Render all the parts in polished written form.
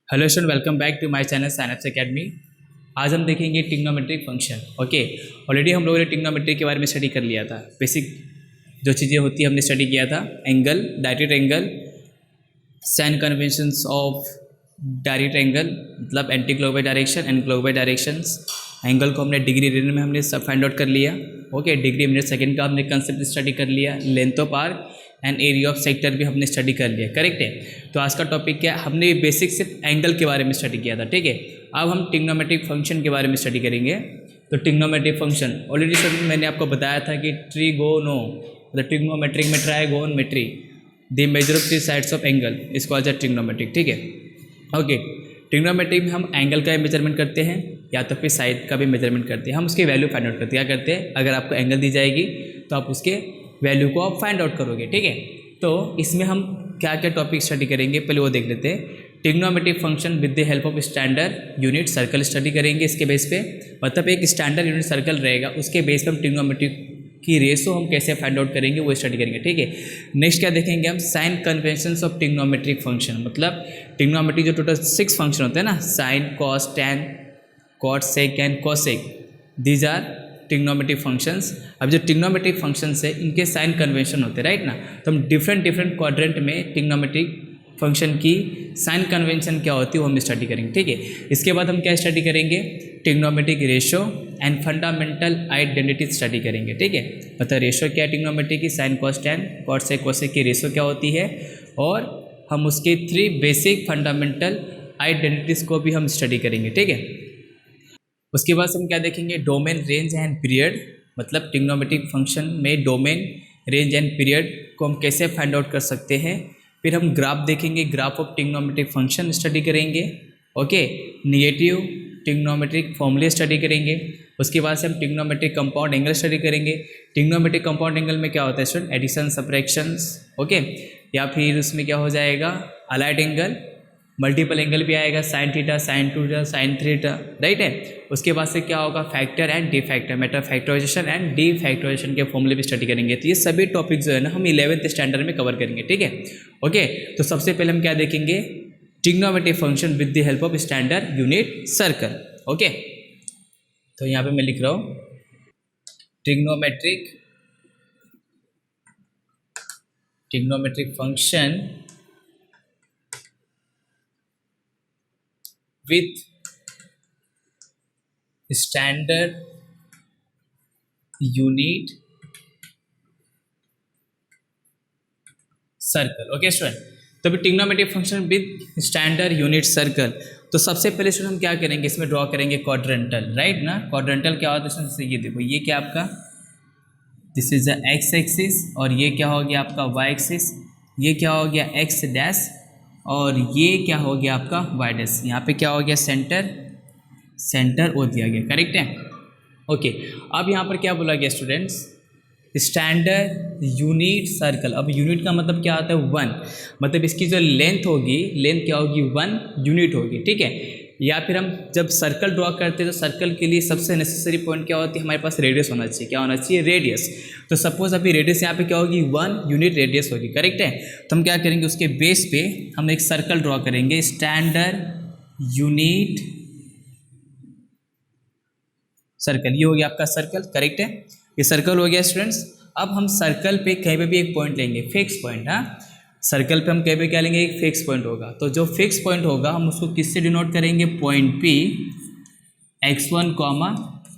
Hello student, welcome back to my channel Synapse academy. आज हम देखेंगे ट्रिग्नोमेट्रिक फंक्शन। ओके, ऑलरेडी हम लोगों ने ट्रिग्नोमेट्री के बारे में स्टडी कर लिया था। बेसिक जो चीज़ें होती है हमने स्टडी किया था। Angle, direct angle, sign conventions of direct angle मतलब anti clockwise direction and clockwise directions. Angle को हमने डिग्री रेडियन में हमने सब फाइंड आउट कर लिया। ओके, डिग्री मिनट सेकंड का हमने कंसेप्ट स्टडी कर लिया। Length of arc and area of sector भी हमने स्टडी कर लिया। करेक्ट है। तो आज का टॉपिक क्या है, हमने बेसिक सिर्फ एंगल के बारे में स्टडी किया था। ठीक है, अब हम ट्रिग्नोमेट्रिक फंक्शन के बारे में स्टडी करेंगे। तो ट्रिग्नोमेट्रिक फंक्शन ऑलरेडी सर मैंने आपको बताया था कि ट्रिगोनो मतलब ट्रिग्नोमेट्रिक में trigonometry the measure of three sides of angle is called as trigonometric. ठीक है। ओके, ट्रिग्नोमेट्री में हम एंगल का मेजरमेंट करते हैं या तो फिर साइड का भी मेजरमेंट करते हैं। हम उसकी वैल्यू फाइंड आउट करते हैं। क्या करते हैं, अगर आपको एंगल दी जाएगी तो आप उसके वैल्यू को आप फाइंड आउट करोगे। ठीक है, तो इसमें हम क्या क्या टॉपिक स्टडी करेंगे पहले वो देख लेते हैं। Trigonometric function with the help of standard unit circle study करेंगे। इसके बेस पे मतलब एक स्टैंडर्ड यूनिट सर्कल रहेगा, उसके बेस पे हम ट्रिग्नोमेट्रिक की रेशो हम कैसे फाइंड आउट करेंगे वो स्टडी करेंगे। ठीक है, नेक्स्ट क्या देखेंगे हम, sign conventions of trigonometric function मतलब ट्रिग्नोमेट्री जो टोटल 6 फंक्शन होते हैं ना, sine, cos, tan, cot, sec and cosec, these are trigonometric functions. अब जो ट्रिग्नोमेट्रिक फंक्शंस है इनके साइन कन्वेंशन होते हैं, राइट ना। तो हम डिफरेंट क्वाड्रेंट में ट्रिग्नोमेट्रिक फंक्शन की साइन कन्वेंशन क्या होती है वो हम स्टडी करेंगे। ठीक है, इसके बाद हम क्या स्टडी करेंगे, trigonometric ratio and fundamental identity study करेंगे। ठीक है, मतलब रेशो क्या है ट्रिग्नोमेट्री की, साइन, कॉस, टैन, कॉट, सेक, कोसेक की रेशो क्या होती है, और हम उसके 3 बेसिक फंडामेंटल आइडेंटिटीज़ को भी हम स्टडी करेंगे। ठीक है, उसके बाद हम क्या देखेंगे, डोमेन, रेंज एंड पीरियड मतलब ट्रिग्नोमेट्रिक फंक्शन में डोमेन, रेंज एंड पीरियड को हम कैसे फाइंड आउट कर सकते हैं। फिर हम ग्राफ देखेंगे, graph of trigonometric function study करेंगे। ओके, निगेटिव ट्रिग्नोमेट्रिक फॉर्मूले स्टडी करेंगे। उसके बाद से हम ट्रिग्नोमेट्रिक कंपाउंड एंगल स्टडी करेंगे। ट्रिग्नोमेट्रिक कंपाउंड एंगल में क्या होता है स्टूडेंट, एडिशन, सब्ट्रैक्शंस। ओके, या फिर उसमें क्या हो जाएगा, अलाइड एंगल, मल्टीपल एंगल भी आएगा, साइन थीटा, साइन टूटा, साइन थीटा, राइट है। उसके बाद से क्या होगा, फैक्टर एंड डी फैक्टर, मेटा फैक्टराइजेशन एंड डी फैक्टराइजेशन के फॉर्मूले भी स्टडी करेंगे। तो ये सभी टॉपिक जो है ना हम 11th स्टैंडर्ड में कवर करेंगे। ठीक है, ओके। तो सबसे पहले हम क्या देखेंगे, trigonometric function with the help of standard unit circle. Okay, तो यहाँ पे मैं लिख रहा हूँ trigonometric function with standard unit circle. Okay student, तो अभी trigonometric function with standard unit circle. तो सबसे पहले स्टूडेंट हम क्या करेंगे, इसमें ड्रॉ करेंगे क्वाड्रेंटल, राइट ना। क्वाड्रेंटल क्या होता है जैसे ये देखो, ये क्या आपका this is the x axis, और ये क्या हो गया आपका वाई एक्सिस, ये क्या हो गया एक्स डैश, और ये क्या हो गया आपका वाई डैश। यहाँ पे क्या हो गया, सेंटर ओ दिया गया। करेक्ट है। ओके, अब यहाँ पर क्या बोला गया स्टूडेंट्स, स्टैंडर्ड यूनिट सर्कल। अब यूनिट का मतलब क्या आता है, 1, मतलब इसकी जो लेंथ होगी, लेंथ क्या होगी, 1 यूनिट होगी। ठीक है, या फिर हम जब सर्कल ड्रॉ करते हैं तो सर्कल के लिए सबसे नेसेसरी पॉइंट क्या होती है, हमारे पास रेडियस होना चाहिए। क्या होना चाहिए, रेडियस। तो सपोज अभी रेडियस यहाँ पे क्या होगी, 1 यूनिट रेडियस होगी। करेक्ट है। तो हम क्या करेंगे, उसके बेस पे हम एक सर्कल ड्रॉ करेंगे, स्टैंडर्ड यूनिट सर्कल। ये हो गया आपका सर्कल। करेक्ट है, ये सर्कल हो गया स्टूडेंट्स। अब हम सर्कल पे कहीं पे भी एक पॉइंट लेंगे, फिक्स पॉइंट। हाँ, सर्कल पे हम कहीं पे क्या लेंगे, एक फिक्स पॉइंट होगा। तो जो फिक्स पॉइंट होगा हम उसको किससे डिनोट करेंगे, point p, x1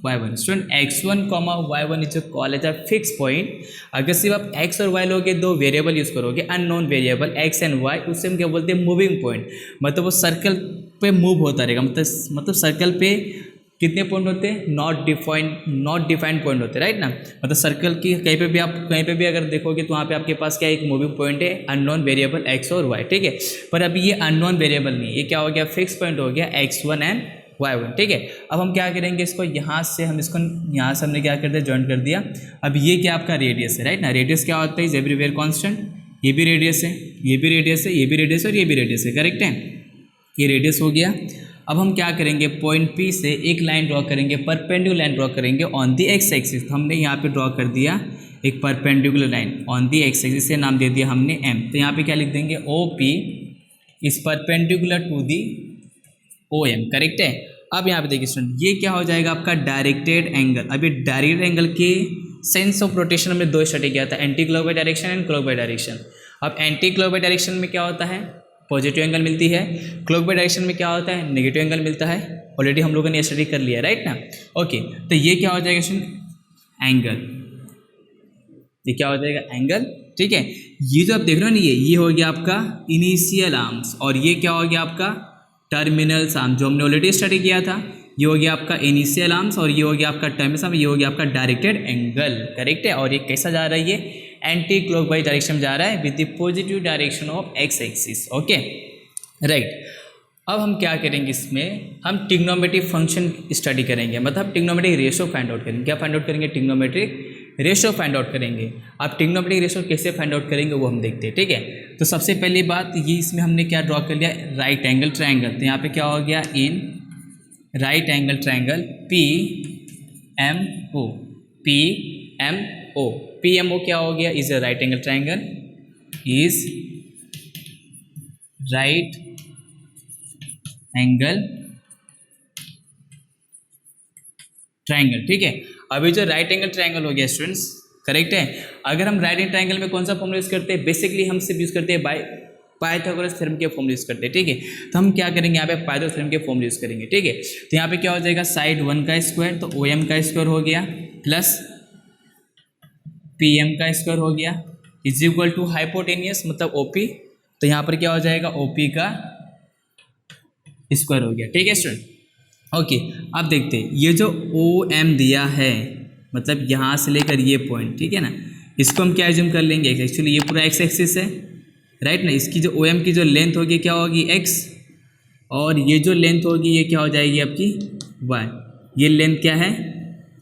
y1। Student x1 y1 is call as a fix point. अगर सिर्फ आप x और y लोगे, 2 वेरिएबल यूज़ करोगे, unknown variable x and y, उससे हम क्या बोलते हैं, मूविंग पॉइंट। मतलब वो सर्कल पे मूव होता रहेगा। मतलब सर्कल पे कितने पॉइंट होते हैं, नॉट डिफाइंड पॉइंट होते हैं, राइट ना। मतलब सर्कल की कहीं पे भी आप कहीं पे भी अगर देखोगे तो वहाँ पे आपके पास क्या एक मूविंग पॉइंट है, अननोन वेरिएबल x और y। ठीक है, पर अभी ये अननोन वेरिएबल नहीं है, ये क्या हो गया, फिक्स पॉइंट हो गया, x1 एंड y1। ठीक है, अब हम क्या करेंगे, इसको यहाँ से यहाँ से हमने क्या कर दिया, ज्वाइन कर दिया। अब ये क्या आपका रेडियस है, राइट ना। रेडियस क्या होता है, इज एवरीवेयर कॉन्स्टेंट। ये भी रेडियस है, ये भी रेडियस है, ये भी रेडियस है, और ये भी रेडियस है। करेक्ट है, ये रेडियस हो गया। अब हम क्या करेंगे, पॉइंट पी से एक लाइन ड्रॉ करेंगे, परपेंडिकुलर लाइन ड्रॉ करेंगे ऑन दी एक्स एक्सिस। हमने यहाँ पे ड्रॉ कर दिया एक perpendicular line on the x axis, से नाम दे दिया हमने एम। तो यहाँ पे क्या लिख देंगे, O P is perpendicular to the OM, correct है। अब यहाँ पे देखिए स्टूडेंट, ये क्या हो जाएगा आपका डायरेक्टेड एंगल। अब ये डायरेक्टेड एंगल के सेंस ऑफ रोटेशन हमने दो स्टडी किया था, anti clockwise direction and clockwise direction. अब एंटी क्लॉकवाइज डायरेक्शन में क्या होता है, पॉजिटिव एंगल मिलती है, क्लॉकवाइज डायरेक्शन में क्या होता है, नेगेटिव एंगल मिलता है। ऑलरेडी हम लोगों ने स्टडी कर लिया, राइट ना। ओके, तो ये क्या हो जाएगा स्टूडेंट, एंगल, ये क्या हो जाएगा, एंगल, ठीक है। ये जो आप देख रहे हो ना, ये हो गया आपका इनिशियल आर्म्स, और ये क्या हो गया आपका टर्मिनल्स आर्म, जो हमने ऑलरेडी स्टडी किया था। ये हो गया आपका इनिशियल आर्म्स और ये हो गया आपका टर्मिनल्स आर्म, ये हो गया आपका डायरेक्टेड एंगल, करेक्ट है। और ये कैसा जा रहा है, ये एंटी क्लॉकवाइज डायरेक्शन में जा रहा है with the positive direction of x axis, okay right. अब हम क्या करेंगे, इसमें हम ट्रिग्नोमेट्रिक फंक्शन स्टडी करेंगे, मतलब ट्रिग्नोमेट्रिक रेशियो फाइंड आउट करेंगे। क्या फाइंड आउट करेंगे, ट्रिग्नोमेट्रिक रेशियो फाइंड आउट करेंगे। आप ट्रिग्नोमेट्रिक रेशियो कैसे फाइंड आउट करेंगे वो हम देखते हैं, ठीक है। तो सबसे पहली बात, ये इसमें हमने क्या ड्रॉ कर लिया, राइट एंगल ट्रायंगल। तो यहाँ पे क्या हो गया, in right angle triangle PMO, PMO क्या हो गया, is a right angle triangle, is right angle triangle, ठीक है। अभी जो राइट एंगल ट्रायंगल हो गया स्टूडेंट्स, करेक्ट है। अगर हम राइट एंगल ट्रायंगल में कौन सा फॉर्मूला यूज करते हैं, बेसिकली हम सिर्फ यूज करते हैं बाय पाइथागोरस थ्योरम के फॉर्मूला यूज करते हैं, ठीक है। तो हम क्या करेंगे, यहाँ पे पाइथागोरस थ्योरम के फॉर्मूला यूज करेंगे, ठीक है। तो यहाँ पे क्या हो जाएगा, साइड 1 का स्क्वायर, तो OM का स्क्वायर हो गया, प्लस PM का स्क्वायर हो गया, इज इक्वल टू हाइपोटेनियस मतलब OP। तो यहाँ पर क्या हो जाएगा, OP का स्क्वायर हो गया, ठीक है स्टूडेंट। ओके, अब देखते हैं, ये जो OM दिया है, मतलब यहाँ से लेकर ये पॉइंट, ठीक है ना, इसको हम क्या एज्यूम कर लेंगे, एक्चुअली ये पूरा एक्स एक्सिस है, राइट ना। इसकी जो OM की जो लेंथ होगी क्या होगी, x, और ये जो लेंथ होगी ये क्या हो जाएगी आपकी y। ये लेंथ क्या है,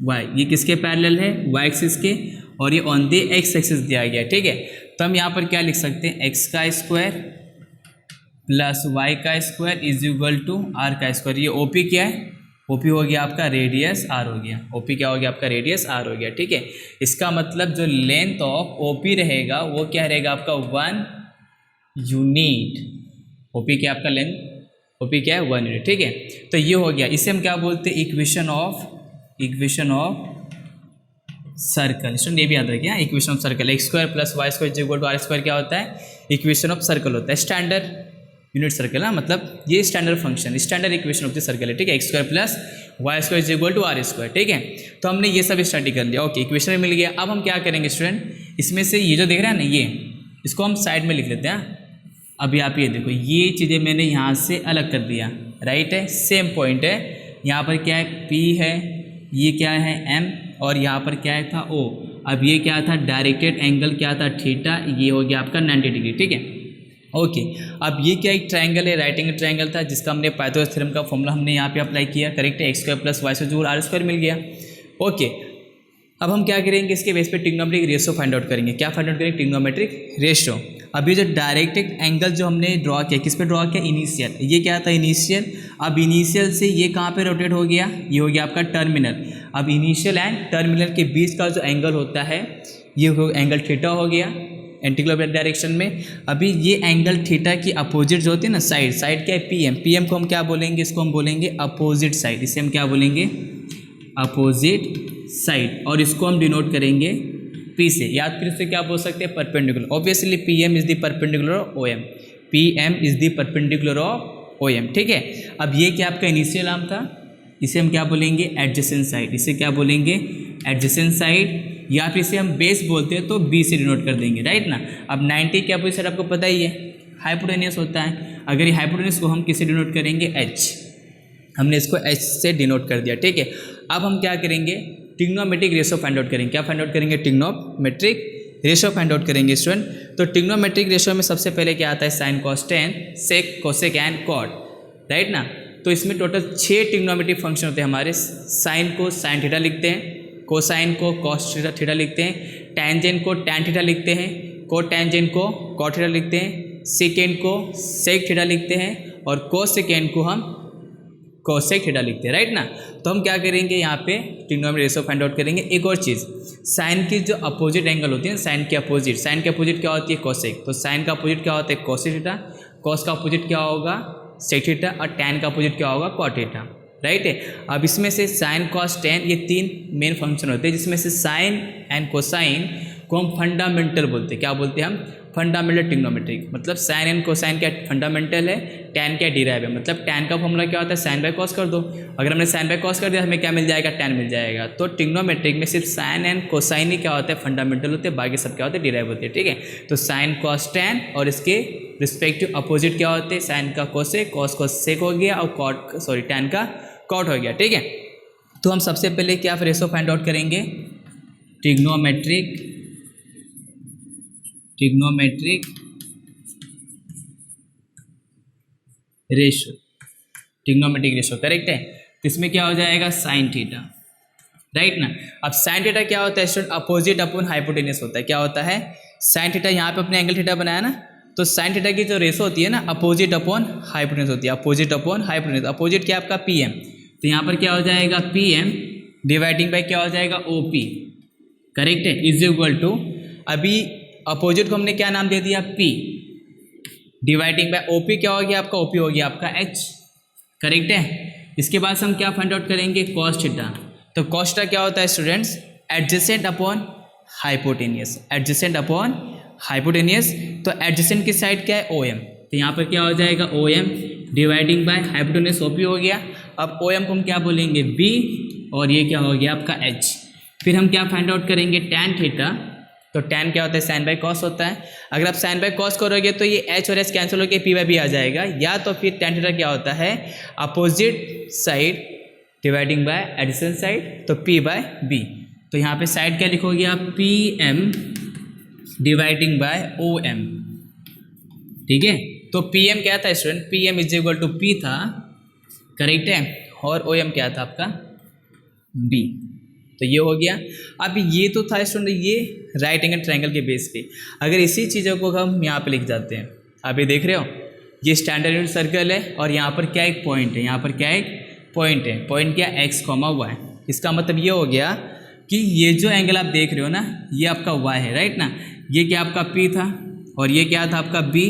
y, ये किसके पैरेलल है, y एक्सिस के, और ये ऑन द x एक्सिस दिया गया, ठीक है। तो हम यहाँ पर क्या लिख सकते हैं, x का स्क्वायर प्लस y का square is equal to r का स्क्वायर। ये OP क्या है, OP हो गया आपका रेडियस r हो गया, OP क्या हो गया आपका रेडियस r हो गया, ठीक है। इसका मतलब जो लेंथ ऑफ OP रहेगा वो क्या रहेगा आपका 1 यूनिट। OP क्या आपका लेंथ, OP क्या है 1 यूनिट, ठीक है। तो ये हो गया, इसे हम क्या बोलते हैं, इक्वेशन ऑफ सर्कल। स्टूडेंट ये भी याद रखिए, equation of circle, x square plus y square equal to r square क्या होता है, इक्वेशन ऑफ सर्कल होता है, स्टैंडर्ड यूनिट सर्कल ना, मतलब ये standard function, standard equation of the circle है, ठीक है। X square plus y square equal to r square, ठीक है। तो हमने ये सब स्टडी कर लिया, ओके, इक्वेशन मिल गया। अब हम क्या करेंगे स्टूडेंट, इसमें से ये जो देख रहे हैं ना, ये इसको हम साइड में लिख लेते हैं। अभी आप ये देखो, ये चीज़ें मैंने यहाँ से अलग कर दिया, राइट है, सेम पॉइंट है। यहाँ पर क्या है, P है, ये क्या है M, और यहाँ पर क्या है था O। अब ये क्या था, डायरेक्टेड एंगल क्या था, थीटा, ये हो गया आपका 90 डिग्री, ठीक है। ओके, अब ये क्या एक ट्रायंगल है, राइट एंगल ट्रायंगल था, जिसका हमने पाइथागोरस थ्योरम का फॉर्मूला हमने यहाँ पे अप्लाई किया, करेक्ट है। X square plus y square r square मिल गया, ओके। अब हम क्या करेंगे, इसके बेस पे ट्रिग्नोमेट्रिक रेशियो फाइंड आउट करेंगे। क्या फाइंड आउट करेंगे, ट्रिग्नोमेट्रिक रेशियो। अभी जो डायरेक्टेड एंगल जो हमने ड्रॉ किया, किस पे ड्रॉ किया, इनिशियल, ये क्या था इनिशियल। अब इनिशियल से ये कहाँ पे रोटेट हो गया, ये हो गया आपका टर्मिनल। अब इनिशियल एंड टर्मिनल के बीच का जो एंगल होता है, ये एंगल थीटा हो गया एंटी क्लॉकवाइज डायरेक्शन में। अभी ये एंगल थीटा की अपोजिट जो होती है ना, साइड क्या है, PM को हम क्या बोलेंगे, इसको हम बोलेंगे अपोजिट साइड, इसे हम क्या बोलेंगे, अपोजिट साइड, और इसको हम डिनोट करेंगे P से। याद फिर से क्या बोल सकते हैं, perpendicular. Obviously PM is the perpendicular of OM, PM is the perpendicular of OM, ठीक है। अब ये क्या आपका इनिशियल आर्म था, इसे हम क्या बोलेंगे, एडजेसेंट साइड, इसे क्या बोलेंगे, एडजेसेंट साइड, या फिर इसे हम बेस बोलते हैं तो B से डिनोट कर देंगे, राइट ना। अब 90 के अपोजिट साइड आपको पता ही है हाइपोटेनियस होता है। अगर ये हाइपोटेनियस को हम किससे डिनोट करेंगे, H, हमने इसको H से डिनोट कर दिया, ठीक है। अब हम क्या करेंगे, ट्रिग्नोमेट्रिक रेशियो फाइंड आउट करेंगे। क्या फाइंड आउट करेंगे, ट्रिग्नोमेट्रिक रेशियो फाइंड आउट करेंगे स्टूडेंट। तो ट्रिग्नोमेट्रिक रेशियो में सबसे पहले क्या आता है, sine cos tan, sec cosec and cot, right ना। तो इसमें टोटल 6 ट्रिग्नोमेट्रिक फंक्शन होते हैं हमारे। साइन को साइन थीटा लिखते हैं, कोसाइन को कॉस थीटा लिखते हैं, टेंजेंट को टैन थीटा लिखते हैं, को टेंजेंट को कॉट थीटा लिखते हैं, सेकेंड को सेक थीटा लिखते हैं, और कोसेकेंड को हम कोसेक थीटा लिखते हैं, राइट ना। तो हम क्या करेंगे, यहाँ पे ट्रिग्नोमेट्रिक रेशियो फाइंड आउट करेंगे। एक और चीज़, साइन की जो अपोजिट एंगल होती है, साइन के अपोजिट क्या होती है, कोसेक। तो साइन का अपोजिट क्या होता है, कोसेक थीटा। कॉस का अपोजिट क्या होगा, सेक थीटा और टैन का अपोजिट क्या होगा कॉट थीटा, राइट है। अब इसमें से साइन कॉस टैन ये 3 मेन फंक्शन होते हैं, जिसमें से साइन एंड कोसाइन को हम फंडामेंटल बोलते हैं। क्या बोलते हैं हम? Fundamental trigonometric. मतलब साइन एंड कोसाइन क्या फंडामेंटल है, टैन क्या डिराइव है। मतलब टैन का फॉर्मूला क्या होता है, साइन बाय कॉस कर दो। अगर हमने साइन बाय कॉस कर दिया हमें क्या मिल जाएगा, टैन मिल जाएगा। तो ट्रिग्नोमेट्रिक में सिर्फ साइन एंड कोसाइन ही क्या होता है, फंडामेंटल होते हैं, बाकी सब क्या होते हैं, डिराइव होते हैं, ठीक है। तो साइन कॉस टैन और इसके रिस्पेक्टिव अपोजिट क्या होते हैं, साइन का कोसेक, कॉस का सेक हो गया और टैन का कॉट हो गया, ठीक है। तो हम सबसे पहले क्या रेशो फाइंड आउट करेंगे, trigonometric ratio, trigonometric ratio, correct है। तो इसमें क्या हो जाएगा, साइन थीटा, राइट ना। अब साइन थीटा क्या होता है स्टूडेंट, अपोजिट अपॉन हाइपोटेन्यूस होता है। क्या होता है, साइन थीटा यहाँ पे अपने एंगल थीटा बनाया ना, तो साइन थीटा की जो रेशो होती है ना, अपोजिट अपॉन हाइपोटेन्यूस होती है, अपोजिट अपॉन हाइपोटेन्यूस। अपोजिट क्या आपका पी एम, तो यहाँ पर क्या हो जाएगा पी एम डिवाइडिंग बाई क्या हो जाएगा ओ पी, करेक्ट है, इज इक्वल टू, अभी अपोजिट को हमने क्या नाम दे दिया पी, डिवाइडिंग बाय ओपी क्या हो गया आपका, ओपी हो गया आपका एच, करेक्ट है। इसके बाद हम क्या फाइंड आउट करेंगे, कॉस थीटा। तो कॉस थीटा क्या होता है students, adjacent upon hypotenuse, adjacent upon hypotenuse. तो एडजेसेंट की साइड क्या है, ओ एम, तो यहाँ पर क्या हो जाएगा O M dividing by hypotenuse OP हो गया। अब ओ एम को हम क्या बोलेंगे बी, और ये क्या हो गया आपका एच। फिर हम क्या फाइंड आउट करेंगे, टैन थीटा। तो टैन क्या होता है, साइन बाय कॉस होता है। अगर आप साइन बाय कॉस करोगे तो ये एच और एच कैंसिल होकर पी बाय बी आ जाएगा, या तो फिर टैन थीटा क्या होता है, opposite side dividing by adjacent side, तो पी बाय बी। तो यहाँ पे साइड क्या लिखोगे आप, P M dividing by O M, ठीक है। तो पी एम क्या था student, P M is equal to p था, करेक्ट है, और ओ एम क्या था आपका बी। तो ये हो गया। अब ये तो था स्टूडेंट ये राइट एंगल ट्रायंगल के बेस पे। अगर इसी चीज़ों को हम यहाँ पे लिख जाते हैं, आप ये देख रहे हो, ये स्टैंडर्ड यूनिट सर्कल है और यहाँ पर क्या एक पॉइंट है, यहाँ पर क्या एक पॉइंट है, पॉइंट क्या एक्स कॉमा वाई। इसका मतलब ये हो गया कि ये जो एंगल आप देख रहे हो ना, ये आपका वाई है, राइट ना। ये क्या आपका पी था, और ये क्या था आपका बी,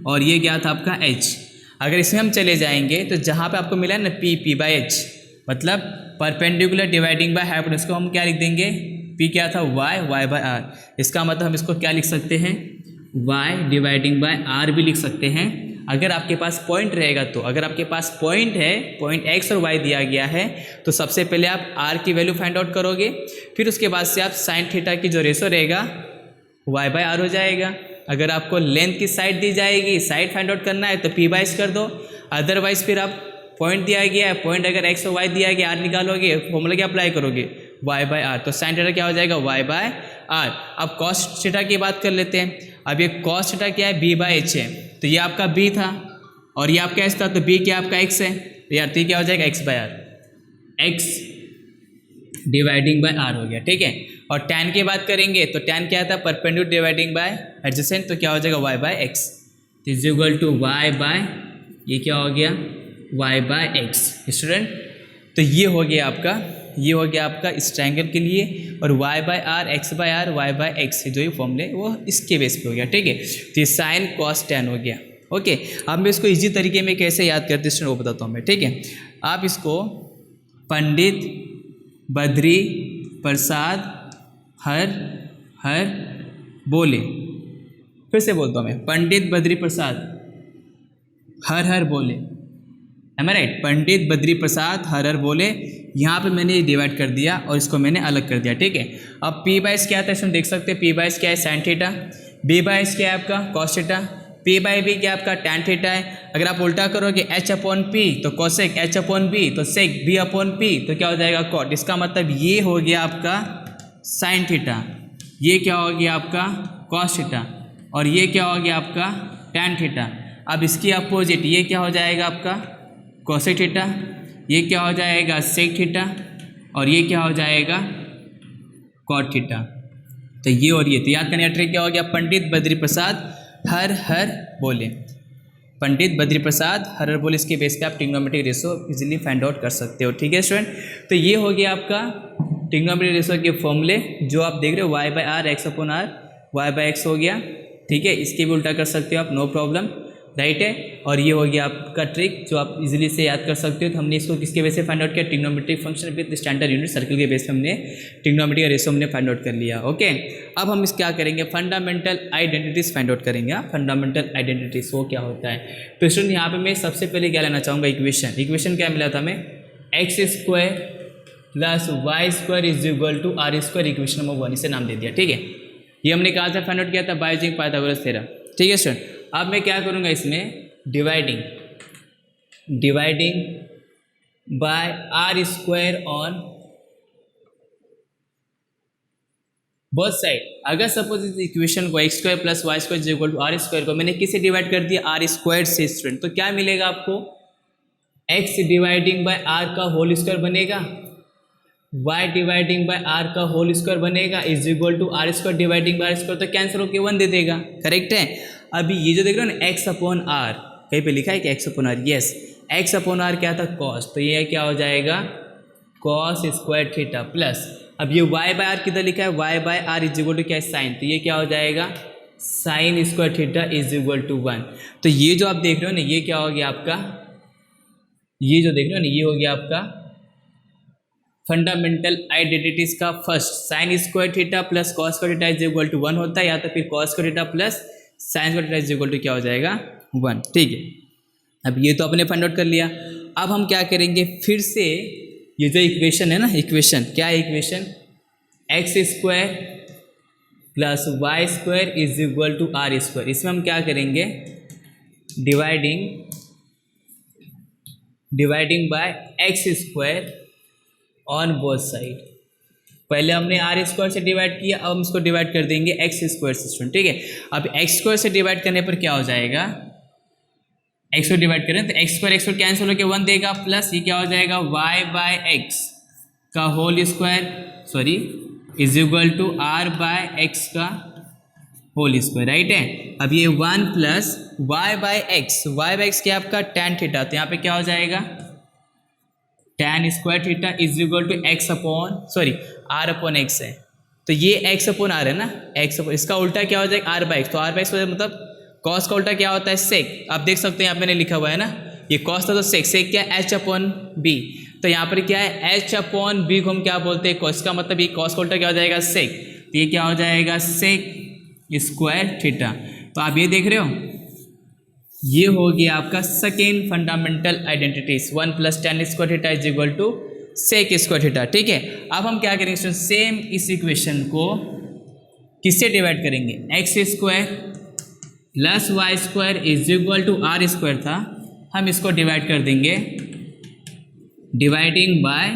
और ये क्या था आपका एच। अगर इसमें हम चले जाएंगे तो जहाँ पे आपको मिला है ना पी बाई एच, मतलब परपेंडिकुलर डिवाइडिंग बाय हाइपोटेन्यूस को हम क्या लिख देंगे, पी क्या था वाई बाय आर। इसका मतलब हम इसको क्या लिख सकते हैं, वाई डिवाइडिंग बाय आर भी लिख सकते हैं, अगर आपके पास पॉइंट रहेगा तो। अगर आपके पास पॉइंट है, पॉइंट एक्स और वाई दिया गया है, तो सबसे पहले आप आर की वैल्यू फाइंड आउट करोगे, फिर उसके बाद से आप साइन थीटा की जो रेशो रहेगा वाई बाय आर हो जाएगा। अगर आपको लेंथ की साइड दी जाएगी, साइड फाइंड आउट करना है तो पी बाई एच कर दो, अदरवाइज फिर आप पॉइंट दिया गया है, पॉइंट अगर एक्स और वाई दिया गया, आर निकालोगे, फॉर्मूला क्या अप्लाई करोगे वाई बाय आर। तो साइन थीटा क्या हो जाएगा वाई बाय आर। अब कॉस थीटा की बात कर लेते हैं। अब ये कॉस थीटा क्या है, बी बाय एच है, तो ये आपका बी था और ये आपका एच था, तो बी क्या आपका एक्स है, तो यार तो क्या हो जाएगा x by r, x dividing by r हो गया, ठीक है। और टैन की बात करेंगे तो टैन क्या था, परपेंडिकुलर डिवाइडिंग बाय एडजेसेंट, तो क्या हो जाएगा y by x, is equal to y by ये क्या हो गया वाई बाय एक्स। स्टूडेंट तो ये हो गया आपका, ये हो गया आपका इस ट्रायंगल के लिए, और y by r, x by r, y by x जो ये फॉर्मूले वो इसके बेस पे हो गया, ठीक है। तो ये साइन कॉस टैन हो गया, ओके। अब मैं इसको इजी तरीके में कैसे याद करते हैं वो बताता हूँ मैं, ठीक है। आप इसको पंडित बद्री प्रसाद हर बोले, फिर से बोलता हूँ मैं, पंडित बद्री प्रसाद हर बोले, एम आई राइट, पंडित बद्री प्रसाद हर बोले। यहाँ पे मैंने ये डिवाइड कर दिया और इसको मैंने अलग कर दिया, ठीक है। अब पी बाई एस क्या था इसमें देख सकते हैं, पी बाई एस क्या है sine theta, b by s क्या है आपका cos theta, p by b क्या आपका टैन थीटा है। अगर आप उल्टा करोगे एच अपॉन पी तो कोसेक, एच अपॉन बी तो सेक, बी अपॉन पी तो क्या हो जाएगा कॉट। इसका मतलब ये हो गया आपका साइन थीटा, ये क्या हो गया आपका कॉस थीटा, और ये क्या हो गया आपका टैन थीटा। अब इसकी अपोजिट ये क्या हो जाएगा आपका कोसेक थीटा, ये क्या हो जाएगा सेक थीटा, और ये क्या हो जाएगा कॉट थीटा। तो ये और ये, तो याद करने का ट्रिक क्या हो गया, पंडित बद्री प्रसाद हर बोले, पंडित बद्री प्रसाद हर बोले, इसके बेस पे आप trigonometric ratio easily find out कर सकते हो, ठीक है स्टूडेंट। तो ये हो गया आपका ट्रिग्नोमेट्रिक रेशो के फॉर्मूले जो आप देख रहे हो, y by r, x upon r, y by x हो गया, ठीक है। इसके भी उल्टा कर सकते हो आप, नो प्रॉब्लम। राइट है। और ये हो गया आपका ट्रिक जो आप इजीली से याद कर सकते हो। तो हमने इसको किसके बेस पे फाइंड आउट किया, trigonometric function with standard unit circle के बेस पे हमने ट्रिग्नोमेट्री का रेशियो हमने फाइंड आउट कर लिया। ओके, अब हम इस क्या करेंगे, फंडामेंटल आइडेंटिटीज फाइंड आउट करेंगे। फंडामेंटल आइडेंटिटीज वो क्या होता है। तो स्टूडेंट यहाँ पे मैं सबसे पहले क्या लेना चाहूँगा, इक्वेशन क्या मिला था हमें, x square plus y square is equal to r square, equation number 1 इसे नाम दे दिया। ठीक है, ये हमने कहा था फाइंड आउट किया था बाय यूजिंग पाइथागोरस थ्योरम। ठीक है स्टूडेंट, अब मैं क्या करूँगा इसमें dividing by r square on both side. अगर सपोज इस इक्वेशन को x square plus y square is equal to r square को मैंने किससे डिवाइड कर दिया, आर स्क्वायर से स्टूडेंट, तो क्या मिलेगा आपको, एक्स डिवाइडिंग बाय आर का होल स्क्वायर बनेगा, y डिवाइडिंग बाय आर का होल स्क्वायर बनेगा is equal to r square dividing by r square, तो कैंसिल होकर 1 दे देगा। करेक्ट है। अभी ये जो देख रहे हो ना एक्स अपॉन आर, कहीं पे लिखा है कि x upon r, yes x upon r क्या था, कॉस, तो ये क्या हो जाएगा कॉस स्क्वायर थीटा प्लस, अब ये y बाय आर किधर लिखा है, y by r is equal to क्या है साइन, तो ये क्या हो जाएगा sine square theta is equal to 1। तो ये जो आप देख रहे हो ना ये क्या हो गया आपका, ये जो देख रहे हो ना ये हो गया आपका फंडामेंटल आइडेंटिटीज का first, sine square theta plus cos square theta is equal to 1 होता है, या तो फिर cos square theta plus sine square theta is equal to क्या हो जाएगा 1। ठीक है, अब ये तो अपने फाइंड आउट कर लिया। अब हम क्या करेंगे, फिर से ये जो इक्वेशन है ना, इक्वेशन क्या है, equation x square plus y square is equal to r square, इसमें हम क्या करेंगे dividing by x square on both side. पहले हमने आर स्क्वायर से डिवाइड किया, अब हम इसको डिवाइड कर देंगे एक्स स्क्वायर से स्टूडेंट। ठीक है, अब एक्स स्क्वायर से डिवाइड करने पर क्या हो जाएगा, एक्स को डिवाइड करें तो एक्स स्क्वायर कैंसिल होकर 1 देगा, प्लस ये क्या हो जाएगा वाई बाय एक्स का whole square is equal to r by x का होल स्क्वायर। राइट है। अब ये 1 प्लस वाई बाय एक्स क्या आपका टैन थीटा, तो यहाँ पे क्या हो जाएगा tan square theta is equal to x upon r upon x है, तो ये एक्स अपॉन आर है ना, एक्स अपॉन, इसका उल्टा क्या हो जाएगा आर बाय एक्स, तो आर बाय एक्स मतलब कॉस का उल्टा क्या होता है सेक, आप देख सकते हैं यहाँ पे मैंने लिखा हुआ है ना, ये कॉस था तो सेक क्या है एच अपॉन बी, तो यहाँ पर क्या है एच अपॉन बी को हम क्या बोलते हैं कॉस, का मतलब ये कॉस का उल्टा क्या हो जाएगा सेक, तो ये क्या हो जाएगा सेक स्क्वायर थीटा। तो आप ये देख रहे हो, ये हो गया आपका second fundamental identities, 1 plus tan square theta is equal to sec square theta. ठीक है, अब हम क्या करेंगे सेम इस इक्वेशन को किससे डिवाइड करेंगे, x square plus y square is equal to r square था, हम इसको डिवाइड कर देंगे dividing by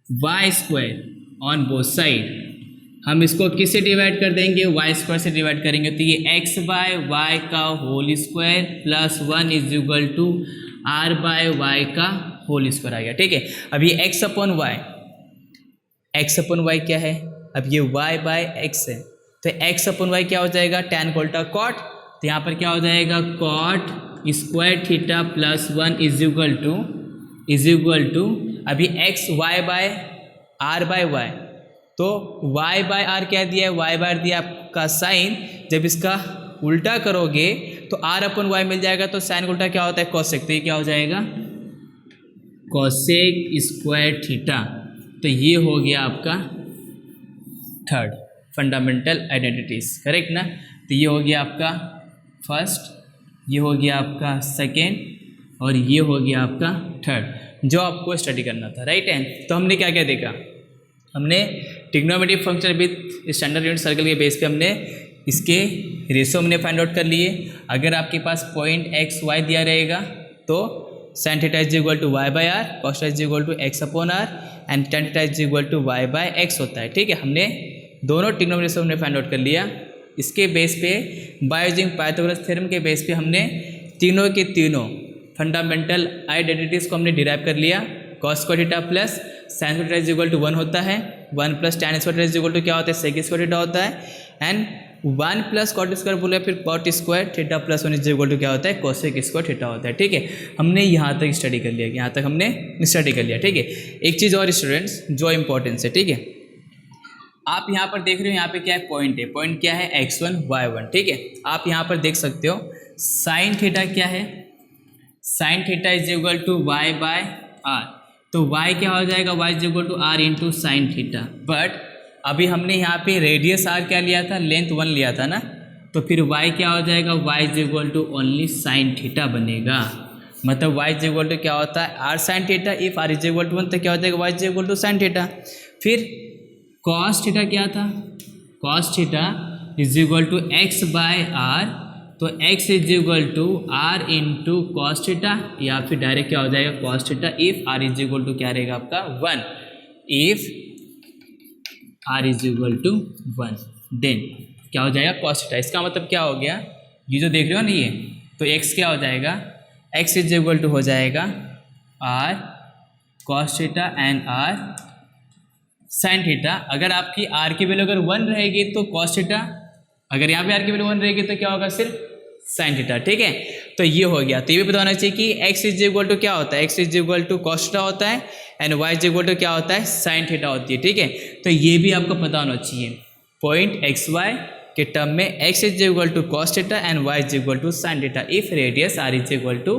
y square on both side, हम इसको किससे डिवाइड कर देंगे वाई स्क्वायर से डिवाइड करेंगे, तो ये एक्स बाय वाई का whole square plus 1 is equal to r by y का होल स्क्वायर आ गया। ठीक है, अब ये एक्स अपॉन वाई क्या है, अब ये वाई बाय एक्स है, तो एक्स अपॉन वाई क्या हो जाएगा टैन का उल्टा कॉट, तो यहाँ पर क्या हो जाएगा cot square theta plus 1 is equal to अभी x y by r by y, तो y बाय आर क्या दिया है, y बाय आर दिया आपका साइन, जब इसका उल्टा करोगे तो r अपन y मिल जाएगा, तो साइन का उल्टा क्या होता है कोसेक, तो ये क्या हो जाएगा कोसेक स्क्वायर थीटा। तो ये हो गया आपका थर्ड फंडामेंटल आइडेंटिटीज, करेक्ट ना। तो ये हो गया आपका फर्स्ट, ये हो गया आपका सेकेंड, और ये हो गया आपका थर्ड जो आपको स्टडी करना था। राइट है, तो हमने क्या क्या देखा, हमने trigonometric function with standard unit circle के बेस पे हमने इसके रेशो हमने फाइंड आउट कर लिए। अगर आपके पास पॉइंट एक्स वाई दिया रहेगा तो sine theta is equal to y by r, cos theta is equal to x upon r and tan theta is equal to y by x होता है। ठीक है, हमने दोनों ट्रिग्नोमेट्रिक रेशो हमने फाइंड आउट कर लिया। इसके बेस पे बाय यूजिंग पाइथागोरस थ्योरम के बेस पे हमने तीनों के तीनों फंडामेंटल आइडेंटिटीज़ को हमने डिराइव कर लिया। Cos square theta plus sine square theta is equal to 1 होता है, 1 plus tan square theta is equal to क्या होता है सेक स्क्वायर थीटा होता है, एंड 1 प्लस कॉट स्क्वायर बोले फिर cot square theta plus 1 is equal to क्या होता है कोसेक स्क्वायर थीटा होता है। ठीक है, हमने यहाँ तक स्टडी कर लिया, यहाँ तक हमने स्टडी कर लिया। ठीक है, एक चीज़ और स्टूडेंट्स जो इंपॉर्टेंस है, ठीक है, आप यहाँ पर देख रहे हो यहाँ पे क्या है पॉइंट है, पॉइंट क्या है x1 y1। ठीक है, आप यहाँ पर देख सकते हो साइन थीटा क्या है, sine theta is equal to y by r. तो वाई क्या हो जाएगा, y is equal to r into sine theta. But अभी हमने यहाँ पे रेडियस आर क्या लिया था, लेंथ 1 लिया था ना, तो फिर वाई क्या हो जाएगा, y is equal to only sine theta बनेगा। मतलब वाई इज इक्वल टू क्या होता है, r sine theta. If r is equal to 1 तो क्या हो जाएगा, y is equal to sine theta. फिर कॉस थीटा क्या था, cos theta is equal to x by r. तो x is equal to r into cos theta, या फिर डायरेक्ट क्या हो जाएगा cos theta. If r is equal to क्या रहेगा आपका 1, if r is equal to 1 then क्या हो जाएगा कॉस थीटा। इसका मतलब क्या हो गया, ये जो देख रहे हो ना ये, तो x क्या हो जाएगा, x इज इक्वल टू हो जाएगा r cos theta and r sine theta. अगर आपकी आर की वैल्यू अगर 1 रहेगी तो कॉस थीटा, अगर यहाँ पे आर की वैल्यू 1 रहेगी तो क्या होगा, सिर्फ साइन थीटा। ठीक है, तो ये हो गया। तो ये भी बताना चाहिए कि x इज इक्वल टू क्या होता है, x is equal to cos theta होता है and y is equal to क्या होता है, साइन थीटा होती है। ठीक है, तो ये भी आपको पता होना चाहिए। पॉइंट एक्स वाई के टर्म में x is equal to cos theta and y is equal to sine theta if radius r is equal to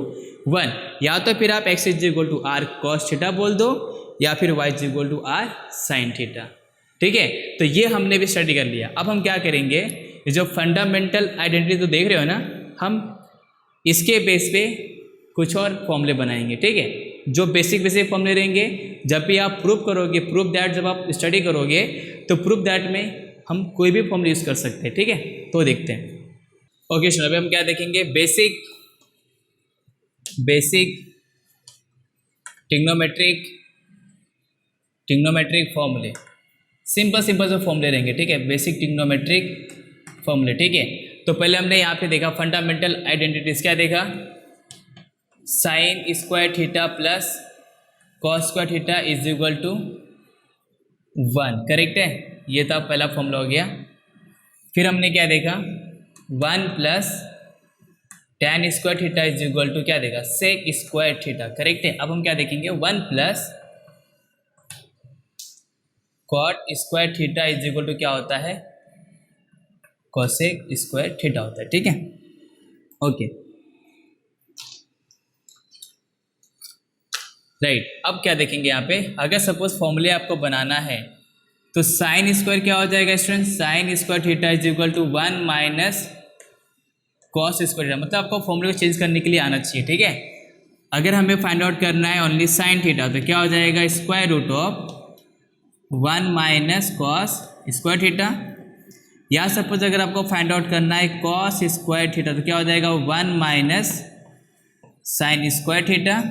1। या तो फिर आप x is equal to r cos theta बोल दो, या फिर y is equal to r sine theta. ठीक है, तो ये हमने भी स्टडी कर लिया। अब हम क्या करेंगे, ये जो फंडामेंटल आइडेंटिटी तो देख रहे हो ना, हम इसके बेस पे कुछ और फॉर्मूले बनाएंगे। ठीक है, जो बेसिक फॉर्मूले रहेंगे, जब भी आप प्रूव करोगे, प्रूफ दैट जब आप स्टडी करोगे तो प्रूफ दैट में हम कोई भी फॉर्मूला यूज़ कर सकते हैं। ठीक है, तो देखते हैं। ओके चलो, अभी हम क्या देखेंगे, बेसिक टिग्नोमेट्रिक फॉर्मूले। सिंपल से फॉर्मूले रहेंगे। ठीक है, बेसिक टिग्नोमेट्रिक फॉर्मूले। ठीक है, तो पहले हमने यहाँ पे देखा फंडामेंटल आइडेंटिटीज, क्या देखा, sine square theta plus cos square theta is equal to 1। Correct है, ये था पहला फॉर्मूला हो गया। फिर हमने क्या देखा, 1 plus tan square theta is equal to क्या देखा, सेक स्क्वायर थीटा। करेक्ट है, अब हम क्या देखेंगे, 1 plus cot square theta is equal to क्या होता है, कोसेक स्क्वायर थीटा होता है। ठीक है, ओके राइट। अब क्या देखेंगे यहाँ पे, अगर सपोज फॉर्मूले आपको बनाना है तो साइन स्क्वायर क्या हो जाएगा student, sine square theta is equal to 1 minus cos square theta. मतलब आपको फॉर्मूले को चेंज करने के लिए आना चाहिए। ठीक है, अगर हमें फाइंड आउट करना है ओनली साइन थीटा तो क्या हो जाएगा, square root of 1 minus cos square theta. या सपोज अगर आपको फाइंड आउट करना है कॉस स्क्वायर थीटा तो क्या हो जाएगा, 1 माइनस साइन स्क्वायर थीटा।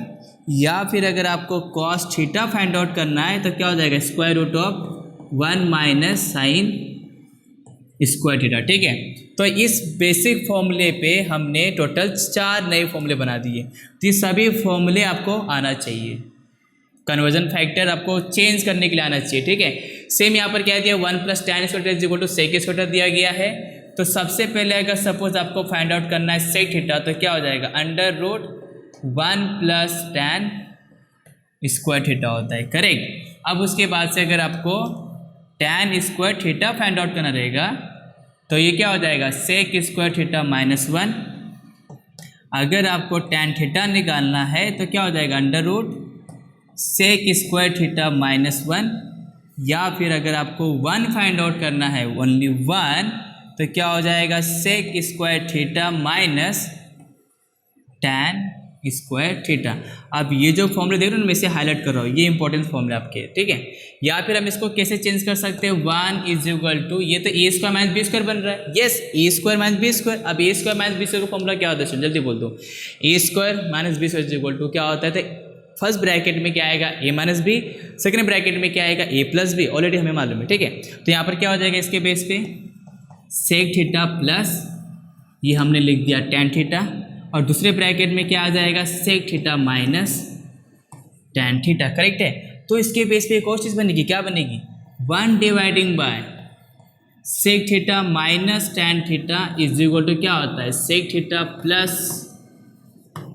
या फिर अगर आपको कॉस थीटा फाइंड आउट करना है तो क्या हो जाएगा, square root of 1 minus sine square theta. ठीक है, तो इस बेसिक फॉर्मूले पे हमने टोटल 4 नए फॉर्मूले बना दिए। तो ये सभी फॉर्मूले आपको आना चाहिए, कन्वर्जन फैक्टर आपको चेंज करने के लिए आना चाहिए। ठीक है, सेम यहाँ पर क्या दिया, 1 plus tan square is equal to sec square दिया गया है। तो सबसे पहले अगर सपोज आपको फाइंड आउट करना है सेक थीटा तो क्या हो जाएगा, under root 1 plus tan square theta होता है। करेक्ट, अब उसके बाद से अगर आपको tan square theta find out करना रहेगा तो ये क्या हो जाएगा, सेक स्क्वायर थीटा माइनस 1। अगर आपको tan थीटा निकालना है तो क्या हो जाएगा, under root sec square theta minus 1। या फिर अगर आपको 1 फाइंड आउट करना है, ओनली 1, तो क्या हो जाएगा, sec square theta minus tan square theta. अब ये जो फॉर्मूले देख रहे हो ना, मैं इसे हाईलाइट कर रहा हूँ, ये इंपॉर्टेंट फॉर्मूले आपके। ठीक है, या फिर हम इसको कैसे चेंज कर सकते हैं, 1 इज इक्वल टू, ये तो a square minus b square बन रहा है। Yes, a square minus b square. अब a square minus b square का फॉर्मूला क्या होता है, जल्दी बोल दो, a square minus b square is equal to क्या होता है, तो फर्स्ट ब्रैकेट में क्या आएगा, a minus b, second bracket में क्या आएगा, ए प्लस बी। ऑलरेडी हमें मालूम है। ठीक है, तो यहाँ पर क्या हो जाएगा, इसके बेस पे सेक थीटा प्लस ये हमने लिख दिया tan थीटा, और दूसरे ब्रैकेट में क्या आ जाएगा, sec theta minus tan theta. Correct है, तो इसके बेस पे एक और चीज़ बनेगी, क्या बनेगी, 1 dividing by sec theta minus tan theta is equal to क्या होता है, sec theta plus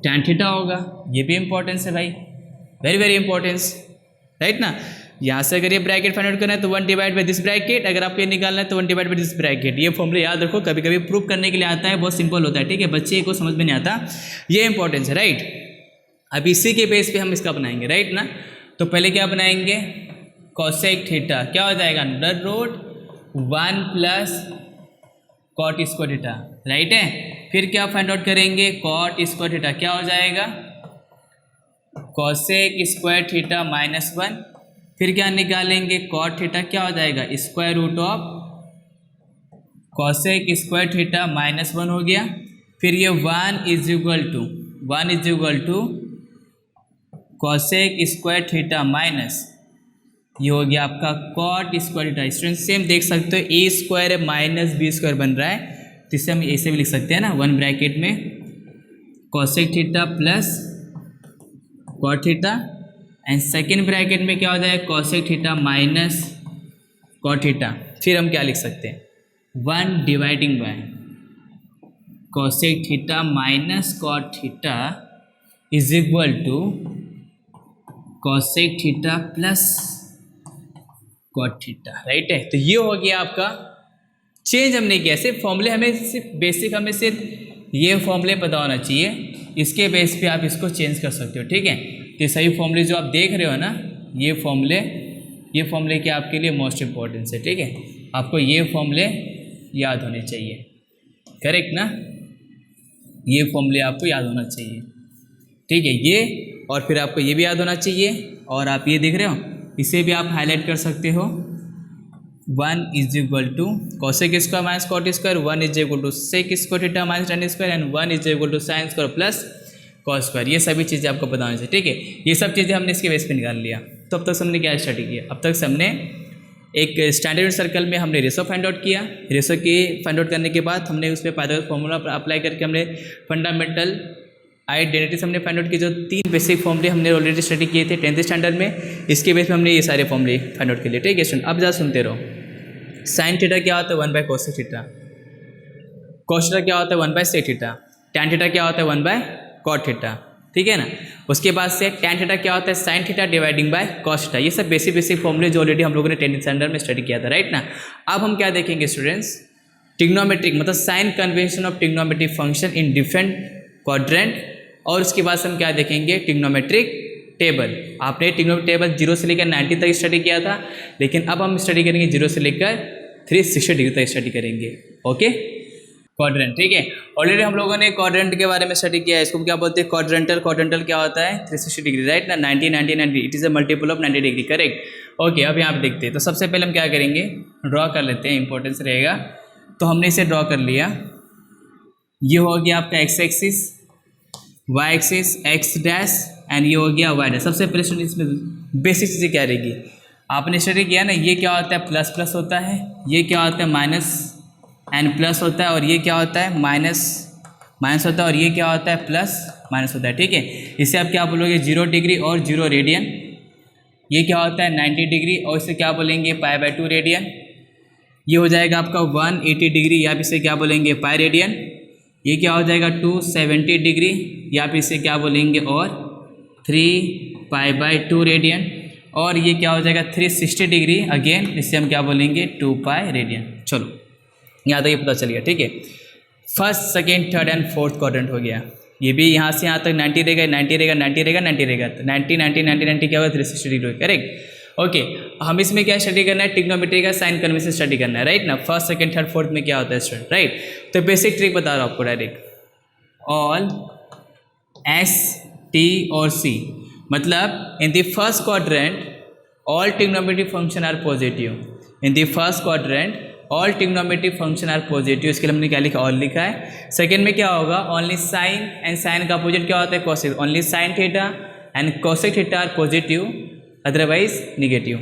tan theta होगा। ये भी इंपॉर्टेंस है भाई, वेरी वेरी इंपॉर्टेंस, राइट ना। यहाँ से अगर ये ब्रैकेट फाइंड आउट करना है तो 1 डिवाइड बाई दिस ब्रैकेट, अगर आपको ये निकालना है तो 1 डिवाइड बाई दिस ब्रैकेट। ये फॉर्मूला याद रखो, कभी कभी प्रूव करने के लिए आता है, बहुत सिंपल होता है, ठीक है, बच्चे को समझ में नहीं आता, ये इंपॉर्टेंस है, राइट। अब इसी के बेस पे हम इसका बनाएंगे, राइट ना। तो पहले क्या बनाएंगे, कोसेक थीटा क्या हो जाएगा, under root 1 plus cot square theta, right है। फिर क्या फाइंड आउट करेंगे, कॉट स्क्वायर थीटा क्या हो जाएगा, कोसेक स्क्वायर थीटा माइनस 1। फिर क्या निकालेंगे, कॉट थीटा क्या हो जाएगा, square root of cosec square theta minus 1 हो गया। फिर ये 1 is equal to cosec square theta minus, ये हो गया आपका cot square theta. Student same देख सकते हो, ए स्क्वायर है माइनस बी स्क्वायर बन रहा है, तो इसे हम ऐसे भी लिख सकते हैं ना, 1 ब्रैकेट में cosec theta plus cot theta, and second bracket में क्या हो जाएगा, cosec theta minus cot theta. फिर हम क्या लिख सकते हैं, 1 dividing by cosec theta minus cot theta is equal to cosec theta plus cot theta, right है। तो ये हो गया आपका, चेंज हमने किया, सिर्फ फॉर्मूले हमें सिर्फ बेसिक, हमें सिर्फ ये फॉर्मूले पता होना चाहिए, इसके बेस पे आप इसको चेंज कर सकते हो, ठीक है। तो सही फॉर्मूले जो आप देख रहे हो ना, ये फॉर्मूले के आपके लिए मोस्ट इंपॉर्टेंस है, ठीक है। आपको ये फॉर्मूले याद होने चाहिए, करेक्ट ना, ये फॉर्मूले आपको याद होना चाहिए, ठीक है। ये और फिर आपको ये भी याद होना चाहिए, और आप ये देख रहे हो, इसे भी आप हाईलाइट कर सकते हो, 1 is equal to cosec square minus cot square, 1 is equal to sec square theta minus tan square, and 1 is equal to sine square plus cos square. ये सभी चीज़ें आपको पता होनी चाहिए, ठीक है। ये सब चीज़ें हमने इसके बेस पे निकाल लिया। तो अब तक हमने क्या स्टडी किया, अब तक हमने एक स्टैंडर्ड सर्कल में हमने रेशो फाइंड आउट किया, रेशो की फाइंड आउट करने के बाद हमने उस पर पाइथागोरस फॉर्मूला अप्लाई करके हमने फंडामेंटल आइडेंटिटीज हमने फाइंड आउट की, जो 3 बेसिक फॉर्मूले हमने ऑलरेडी स्टडी किए थे 10th स्टैंडर्ड में, इसके बेस पे हमने ये सारे फॉर्मूले फाइंड आउट कर लिए, ठीक है स्टूडेंट। अब ज़्यादा सुनते रहो। साइन थीटा क्या होता है, 1 by cosec theta, cos theta क्या होता है, 1 by sec theta, tan theta क्या होता है, 1 बाय कॉट थीटा, ठीक है ना। उसके बाद से टैन थीटा क्या होता है, sine theta dividing by cos theta. ये सब बेसिक फॉर्मूले जो ऑलरेडी हम लोगों ने 10th स्टैंडर्ड में स्टडी किया था, राइट ना। अब हम क्या देखेंगे स्टूडेंट्स, ट्रिग्नोमेट्रिक मतलब sign convention of trigonometric function in different quadrant, और उसके बाद से हम क्या देखेंगे, ट्रिग्नोमेट्रिक टेबल। आपने ट्रिग्नोमेट्रिक टेबल 0 से लेकर 90 तक स्टडी किया था, लेकिन अब हम स्टडी करेंगे 0 से लेकर 360 डिग्री तक स्टडी करेंगे, ओके। क्वाड्रेंट, ठीक है। ऑलरेडी हम लोगों ने क्वाड्रेंट के बारे में स्टडी किया है, इसको क्या बोलते हैं, क्वाड्रेंटल। क्वाड्रेंटल क्या होता है, 360 डिग्री, राइट ना, 90 90 90, it is a multiple of 90 degree, correct. Okay, अब यहाँ पे देखते हैं। तो सबसे पहले हम क्या करेंगे, ड्रॉ कर लेते हैं, इंपॉर्टेंस रहेगा। तो हमने इसे ड्रॉ कर लिया, ये हो गया आपका x axis, y axis x dash, and ये हो गया वाई डैश। सबसे पहले स्टूडेंट इसमें बेसिक चीज़ें क्या रहेगी, आपने स्टडी किया ना, ये क्या होता है, प्लस प्लस होता है, ये क्या होता है, माइनस एंड प्लस होता है, और ये क्या होता है, माइनस माइनस होता है, और ये क्या होता है, प्लस माइनस होता है, ठीक है। इसे आप क्या बोलोगे, 0 डिग्री और 0 रेडियन। ये क्या होता है, 90 डिग्री, और इसे क्या बोलेंगे, π/2 रेडियन। ये हो जाएगा आपका 180 डिग्री, या फिर इसे क्या बोलेंगे, पाई रेडियन। ये क्या हो जाएगा 270 डिग्री, या फिर इसे क्या बोलेंगे, और 3π/2 रेडियन। और ये क्या हो जाएगा 360 डिग्री, अगेन इसे हम क्या बोलेंगे, 2π रेडियन। चलो यहाँ तक ये पता चल गया, ठीक है। First second third and fourth quadrant हो गया। ये भी यहाँ से यहाँ तक 90 रहेगा, 90 रहेगा, 90 रहेगा, 90 रहेगा, तो 90 90 90 90 क्या होगा, 360 डिग्री, करेक्ट। ओके, हम इसमें क्या स्टडी करना है, ट्रिग्नोमेट्री का साइन कन्वेंशन स्टडी करना है, राइट ना। फर्स्ट सेकंड थर्ड फोर्थ में क्या होता है स्टूडेंट, राइट। तो बेसिक ट्रिक बता रहा हूँ आपको डायरेक्ट, ऑल एस टी और सी, मतलब in the first quadrant all trigonometric function are positive, in the first quadrant all trigonometric function are positive. इसके लिए हमने क्या लिखा, ऑल लिखा है। सेकंड में क्या होगा, ओनली साइन, एंड साइन का अपोजिट क्या होता है, cosec, only sine theta and cosec theta are positive, otherwise negative.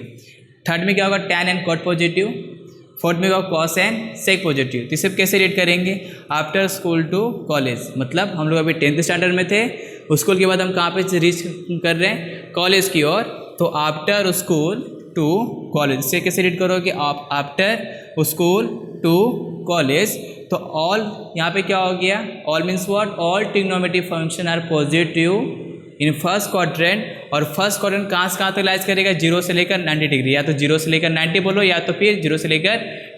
Third में क्या होगा, tan and cot positive. Fourth में होगा कॉस एंड सेक पॉजिटिव। तो इसे कैसे रेट करेंगे, आफ्टर स्कूल टू कॉलेज, मतलब हम लोग अभी 10th स्टैंडर्ड में थे, स्कूल के बाद हम कहाँ पे रीच कर रहे हैं, कॉलेज की ओर। तो आफ्टर स्कूल टू कॉलेज, इसे कैसे रीड करोगे, आप आफ्टर स्कूल टू कॉलेज। तो ऑल यहाँ पे क्या हो गया, all means what, all trigonometric function are positive in first quadrant, और फर्स्ट क्वाड्रेंट कहाँ से कहाँ तक लाइज करेगा, 0 से लेकर 90 डिग्री, या तो 0 से लेकर 90 बोलो या तो फिर 0 से लेकर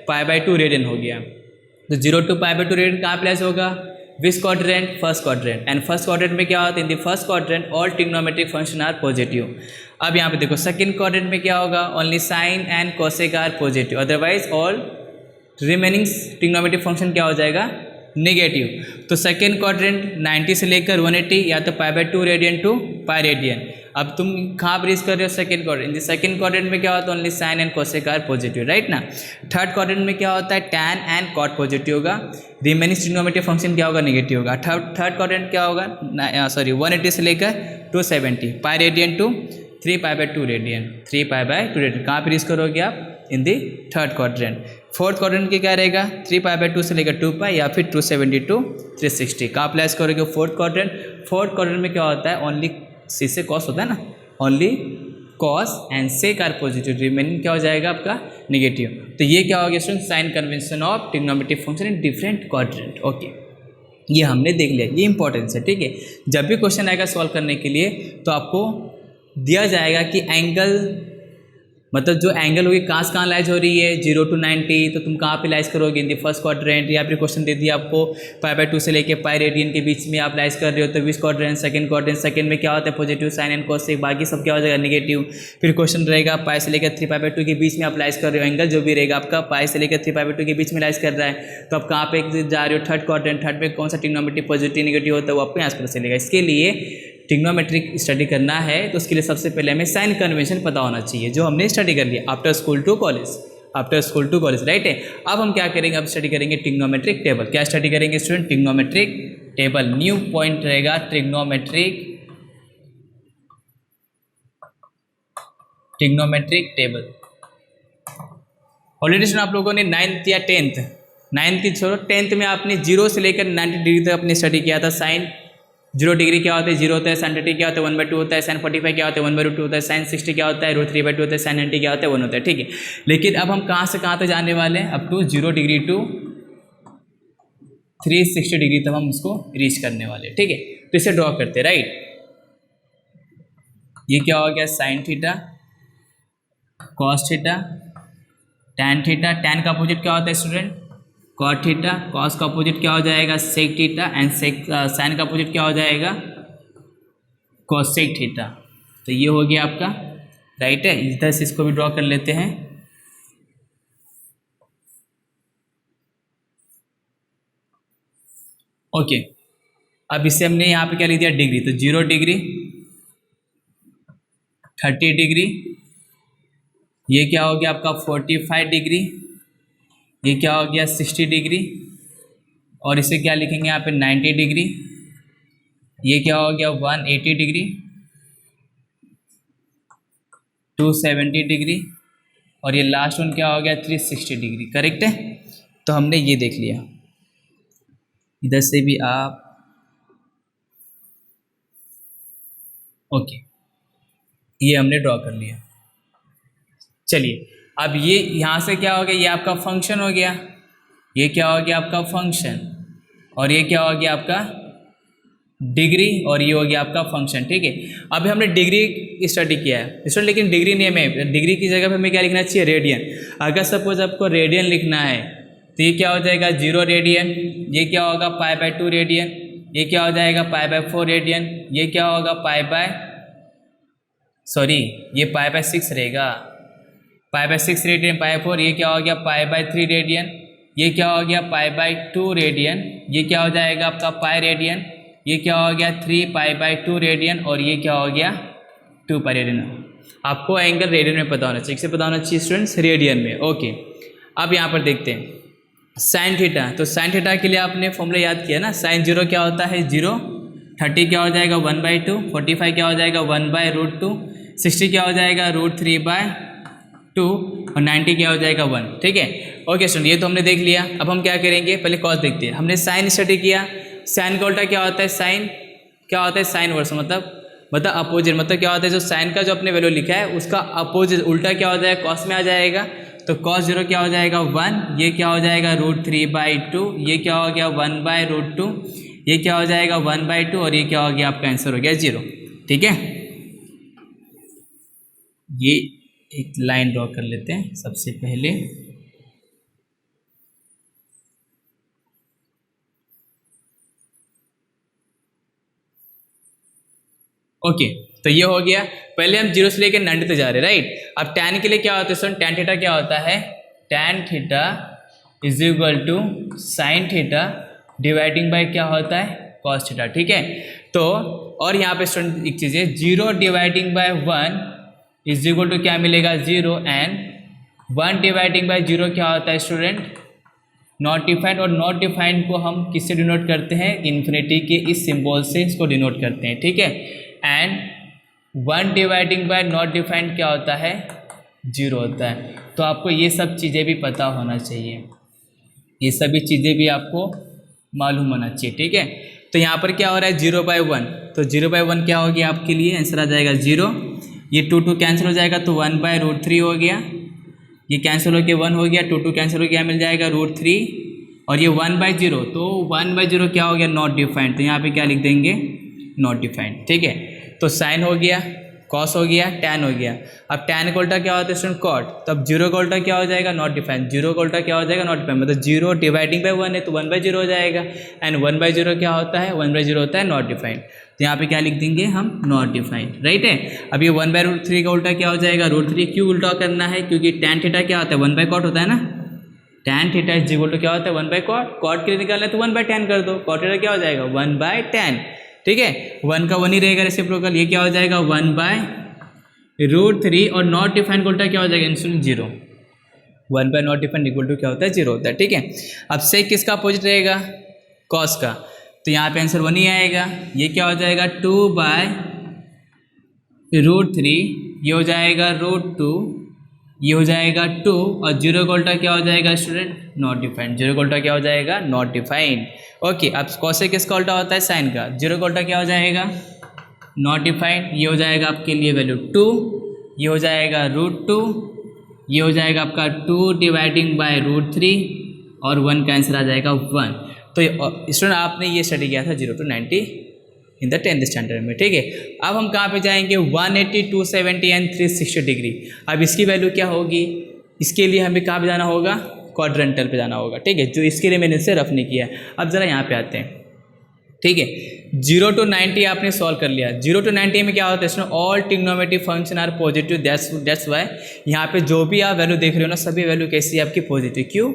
π/2 रेडियन हो गया। तो 0 to π/2 रेडियन कहाँ प्लेस होगा, which quadrant, first quadrant. And first quadrant में क्या होता है, in the first quadrant all trigonometric function are positive. अब यहाँ पे देखो सेकंड क्वाड्रेंट में क्या होगा, only sine and cosec are positive, otherwise all remaining trigonometric function क्या हो जाएगा, नेगेटिव। तो सेकेंड क्वाड्रेंट 90 से लेकर 180 या तो π/2 रेडियन टू पाई रेडियन। अब तुम कहाँ पर रीच कर रहे हो, second quadrant. In second quadrant में क्या होता है, only sine and cosec are positive, right ना। थर्ड क्वाड्रेंट में क्या होता है, टैन एंड कॉट पॉजिटिव होगा, रिमेनिंग ट्रिग्नोमेट्रिक फंक्शन क्या होगा, नेगेटिव होगा। थर्ड क्वाड्रेंट क्या होगा, 180 से लेकर 270 pi radian to 3π/2 radian, 3π/2 radian. कहाँ पर रीच करोगे आप, in the third quadrant. Fourth quadrant की क्या रहेगा, 3π/2 से लेकर 2π या फिर 270 to 360। कहाँ प्लेस करोगे, फोर्थ क्वाड्रेंट। फोर्थ क्वाड्रेंट में क्या होता है, ओनली सी से कॉस होता है ना, only cos and sec are positive, remaining क्या हो जाएगा आपका, नेगेटिव। तो ये क्या हो गया student, sign convention of trigonometric function in different quadrant. Okay, ये हमने देख लिया, ये इंपॉर्टेंस है, ठीक है। जब भी क्वेश्चन आएगा सॉल्व करने के लिए तो आपको दिया जाएगा कि एंगल, मतलब जो एंगल होगी कहाँ से कहाँ लाइज हो रही है, 0 to 90, तो तुम कहाँ पे लाइज करोगे, इन दी फर्स्ट क्वाड्रेंट। या फिर क्वेश्चन दे दिया आपको π/2 से लेके पाई रेडियन के बीच में आप लाइज कर रहे हो, तो विच क्वाड्रेंट, सेकंड क्वाड्रेंट। सेकंड में क्या होता है, पॉजिटिव साइन एंड कोसेक, बाकी सब क्या हो जाएगा, नेगेटिव। फिर क्वेश्चन रहेगा पाई से लेकर 3π/2 के बीच में आप लाइज कर रहे हो, एंगल जो भी रहेगा आपका पाई से लेकर 3π/2 के बीच में लाइज कर रहा है, तो आप कहाँ पे जा रहे हो, थर्ड क्वाड्रेंट। थर्ड में कौन सा ट्रिग्नोमेट्रिक पॉजिटिव नेगेटिव होता है वो आपको यहाँ से चलेगा। इसके लिए ट्रिग्नोमेट्रिक स्टडी करना है तो उसके लिए सबसे पहले हमें साइन कन्वेंशन पता होना चाहिए, जो हमने स्टडी कर लिया after school to college, after school to college, right है। अब हम क्या करेंगे, अब स्टडी करेंगे ट्रिग्नोमेट्रिक टेबल। क्या स्टडी करेंगे student, trigonometric table. New point रहेगा ट्रिग्नोमेट्रिक टेबल। ऑलरेडी सुना आप लोगों ने 9th या 10th, 9th की छोड़ो, 10th में आपने 0 से लेकर 90 डिग्री तक अपने स्टडी किया था। साइन 0 डिग्री क्या होता है, 0 होता है। साइन 30 क्या होता है, 1/2 होता है। साइन 45 क्या होता है, 1/2 होता है। साइन 60 क्या होता है, √3/2 होता है। साइन 90 क्या होता है, 1 होता है, ठीक है। लेकिन अब हम कहाँ से कहाँ तक जाने वाले हैं, up to 0 degree to 360 degree तक हम उसको रीच करने वाले हैं, ठीक है। तो इसे ड्रॉ करते हैं, राइट। ये क्या हो गया, sine theta, cos theta, tan theta. Tan का अपोजिट क्या होता है स्टूडेंट, कॉट थीटा। कॉस का अपोजिट क्या हो जाएगा, सेक थीटा। एंड साइन का अपोजिट क्या हो जाएगा, कोसेक थीटा। तो ये हो गया आपका, राइट है। इस तरह से इसको भी ड्रॉ कर लेते हैं। ओके, अब इससे हमने यहाँ पे क्या लिख दिया, डिग्री। तो 0 डिग्री, 30 डिग्री, ये क्या हो गया आपका 45 डिग्री, ये क्या हो गया 60 डिग्री, और इसे क्या लिखेंगे यहाँ पे 90 डिग्री, ये क्या हो गया 180 डिग्री, 270 डिग्री, और ये लास्ट वन क्या हो गया 360 डिग्री। करेक्ट है। तो हमने ये देख लिया, इधर से भी आप, ओके, ये हमने ड्रॉ कर लिया। चलिए, अब ये यहाँ से क्या हो गया, ये आपका फंक्शन हो गया, ये क्या हो गया आपका फंक्शन, और ये क्या हो गया आपका डिग्री, और ये हो गया आपका फंक्शन, ठीक है। अभी हमने डिग्री स्टडी किया है स्टूडेंट, लेकिन डिग्री नहीं, हमें डिग्री की जगह पे हमें क्या लिखना चाहिए, रेडियन। अगर सपोज आपको रेडियन लिखना है तो ये क्या हो जाएगा 0 रेडियन, ये क्या होगा π/2 रेडियन, ये क्या हो जाएगा π/4 रेडियन, ये क्या होगा ये π/6 रहेगा, π/6 रेडियन, π/4, ये क्या हो गया π/3 रेडियन, ये क्या हो गया π/2 रेडियन, ये क्या हो जाएगा आपका पाई रेडियन, ये क्या हो गया 3π/2 रेडियन, और ये क्या हो गया 2π रेडियन। आपको एंगल रेडियन में पता होना चाहिए, किसे पता होना चाहिए स्टूडेंट्स, रेडियन में। ओके, अब यहाँ पर देखते हैं साइन थीटा। तो साइन थीटा के लिए आपने फॉर्मूला याद किया ना, साइन 0 क्या होता है 0, 30 क्या हो जाएगा 1/2, 45 क्या हो जाएगा 1/√2, 60 क्या हो जाएगा √3/2, और 90 क्या हो जाएगा 1, ठीक है। ओके स्टूडेंट, ये तो हमने देख लिया। अब हम क्या करेंगे, पहले कॉस देखते हैं। हमने साइन स्टडी किया, साइन का उल्टा क्या होता है, साइन क्या होता है, साइन वर्स, मतलब अपोजिट, मतलब क्या होता है जो साइन का जो अपने वैल्यू लिखा है उसका अपोजिट उल्टा क्या हो जाएगा, कॉस में आ जाएगा। तो cos 0 क्या हो जाएगा 1, ये क्या हो जाएगा √3/2, ये क्या हो गया 1/√2, ये क्या हो जाएगा 1/2, और ये क्या हो गया आपका आंसर हो गया 0, ठीक है। ये एक लाइन ड्रॉ कर लेते हैं सबसे पहले। ओके, तो ये हो गया। पहले हम 0 से लेकर 90 तक जा रहे हैं, राइट। अब tan के लिए क्या होता है स्टूडेंट, tan थीटा क्या होता है, tan theta is equal to sine theta dividing by क्या होता है, cos थीटा, ठीक है। तो और यहाँ पे स्टूडेंट एक चीज़ है, 0 dividing by 1 is equal to क्या मिलेगा 0, एंड 1 डिवाइडिंग बाय 0 क्या होता है स्टूडेंट, नॉट डिफाइंड। और नॉट डिफाइंड को हम किससे डिनोट करते हैं, इन्फिनिटी के इस सिंबल से इसको डिनोट करते हैं, ठीक है। And 1 dividing bye not defined क्या होता है, 0 होता है। तो आपको ये सब चीज़ें भी पता होना चाहिए, ये सभी चीज़ें भी आपको मालूम होना चाहिए, ठीक है। तो यहाँ पर क्या हो रहा है 0/1, तो 0/1 क्या हो गया आपके लिए, आंसर आ जाएगा 0। ये 2 कैंसिल हो जाएगा तो 1/√3 हो गया, ये कैंसिल होकर 1 हो गया, 2 कैंसिल हो गया, मिल जाएगा √3। और ये 1/0, तो 1/0 क्या हो गया, नॉट डिफाइंड, तो यहाँ पे क्या लिख देंगे, नॉट डिफाइंड, ठीक है। तो साइन हो गया, कॉस हो गया, टैन हो गया। अब टैन का उल्टा क्या होता है स्टूडेंट, कॉट। तब 0 का उल्टा क्या हो जाएगा, नॉट डिफाइंड। 0 का उल्टा क्या हो जाएगा, नॉट डिफाइंड। मतलब 0 डिवाइडिंग बाय 1 है तो 1/0 हो जाएगा, एंड 1/0 क्या होता है, 1/0 होता है नॉट डिफाइंड। तो यहाँ पे क्या लिख देंगे हम, नॉट डिफाइंड, राइट है। अब ये 1/√3 का उल्टा क्या हो जाएगा, √3। क्यों उल्टा करना है, क्योंकि टैन थीटा क्या होता है, 1/cot होता है ना। Tan theta is equal to क्या होता है, 1/cot। कॉट के लिए निकालना है तो 1/tan कर दो, कॉट थीटा क्या हो जाएगा 1/tan, ठीक है। 1 का 1 ही रहेगा रेसिप्रोकल, ये क्या हो जाएगा 1/√3। और नॉट डिफाइंड उल्टा क्या हो जाएगा, इंस्टेंट 0। 1/नॉट डिफाइंड इक्वल टू क्या होता है, 0 होता है, ठीक है। अब सेक किसका अपोजिट रहेगा, कॉस का। तो यहाँ पे आंसर 1 ही आएगा। ये क्या हो जाएगा 2/√3, ये हो जाएगा √2, ये हो जाएगा 2, और 0 का उल्टा क्या हो जाएगा स्टूडेंट, नॉट डिफाइंड। 0 का उल्टा क्या हो जाएगा, नॉट डिफाइंड। ओके, अब कॉसेक किसका उल्टा होता है, साइन का। 0 का उल्टा क्या हो जाएगा, नॉट डिफाइंड। ये हो जाएगा आपके लिए वैल्यू 2, ये हो जाएगा √2, ये हो जाएगा आपका 2 डिवाइडिंग बाय √3, और 1 का आंसर आ जाएगा 1। तो स्टूडेंट आपने ये स्टडी किया था 0 to 90 in the 10th standard में, ठीक है। अब हम कहाँ पे जाएंगे, 180, 270 एंड 360 डिग्री। अब इसकी वैल्यू क्या होगी, इसके लिए हमें कहाँ पे जाना होगा, क्वाड्रेंटल पे जाना होगा, ठीक है। जो इसके लिए मैंने इसे रफ नहीं किया है। अब ज़रा यहाँ पे आते हैं, ठीक है। 0 to 90 आपने सॉल्व कर लिया। 0 to 90 में क्या होता है इसमें, all trigonometric function are positive, that's why यहाँ पे जो भी आप वैल्यू देख रहे हो ना, सभी वैल्यू कैसी है आपकी, पॉजिटिव। क्यों,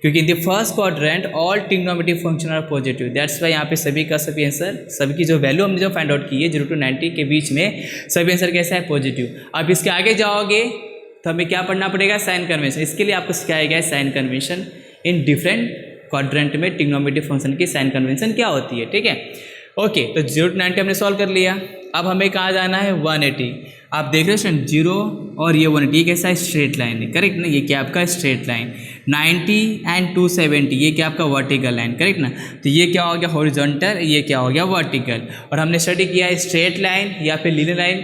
क्योंकि in the first quadrant all trigonometric function are positive, that's why यहाँ पे सभी का सभी आंसर, सभी की जो वैल्यू हमने जो फाइंड आउट की है 0 to 90 के बीच में, सभी आंसर कैसा है, पॉजिटिव। अब इसके आगे जाओगे तो हमें क्या पढ़ना पड़ेगा, साइन कन्वेंशन। इसके लिए आपको सिखाया गया है sign convention in different quadrant में ट्रिग्नोमेट्रिक फंक्शन की साइन कन्वेंशन क्या होती है, ठीक है। ओके, तो 0 to 90 हमने सॉल्व कर लिया। अब हमें कहाँ जाना है, 180। आप देख रहे हो 0 और ये 180, ये कैसा है, स्ट्रेट लाइन है, करेक्ट ना। ये क्या आपका स्ट्रेट लाइन, 90 एंड 270 ये क्या आपका वर्टिकल लाइन, करेक्ट ना। तो ये क्या हो गया हॉरिजॉन्टल, ये क्या हो गया वर्टिकल। और हमने स्टडी किया है स्ट्रेट लाइन या फिर लीनियर लाइन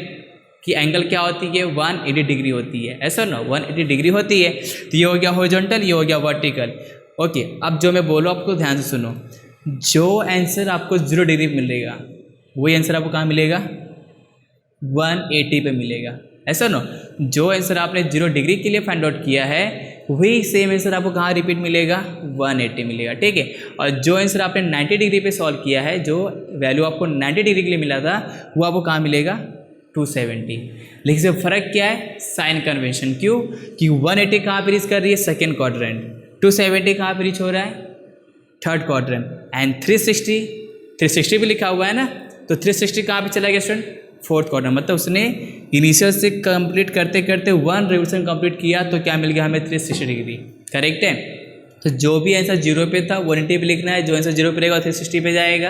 की एंगल क्या होती है, 180 डिग्री होती है, ऐसा ना 180 डिग्री होती है। तो ये हो गया हॉरिजॉन्टल, ये हो गया वर्टिकल। ओके, अब जो मैं बोलूँ आपको ध्यान से सुनो, जो आंसर आपको 0 डिग्री मिलेगा वही आंसर आपको कहाँ मिलेगा, 180 पे मिलेगा, ऐसा ना। जो आंसर आपने 0 डिग्री के लिए फाइंड आउट किया है वही सेम आंसर आपको कहाँ रिपीट मिलेगा, 180 मिलेगा, ठीक है। और जो आंसर आपने 90 डिग्री पे सॉल्व किया है, जो वैल्यू आपको 90 डिग्री के लिए मिला था, वो आपको कहाँ मिलेगा, 270। लेकिन इसमें फ़र्क क्या है, साइन कन्वेंशन। क्यों, कि 180 कहाँ पे रीच कर रही है, सेकेंड क्वाड्रेंट। 270 कहाँ पे रीच हो रहा है, थर्ड क्वाड्रेंट। एंड 360 भी लिखा हुआ है ना, तो 360 कहाँ पे चला गया स्टूडेंट, फोर्थ क्वाड्रेंट। मतलब उसने इनिशियल से कंप्लीट करते करते 1 रिवोल्यूशन कंप्लीट किया, तो क्या मिल गया हमें, 360 डिग्री, करेक्ट है। तो जो भी आंसर 0 पे था 180 पे लिखना है, जो आंसर 0 पे रहेगा 360 पे जाएगा,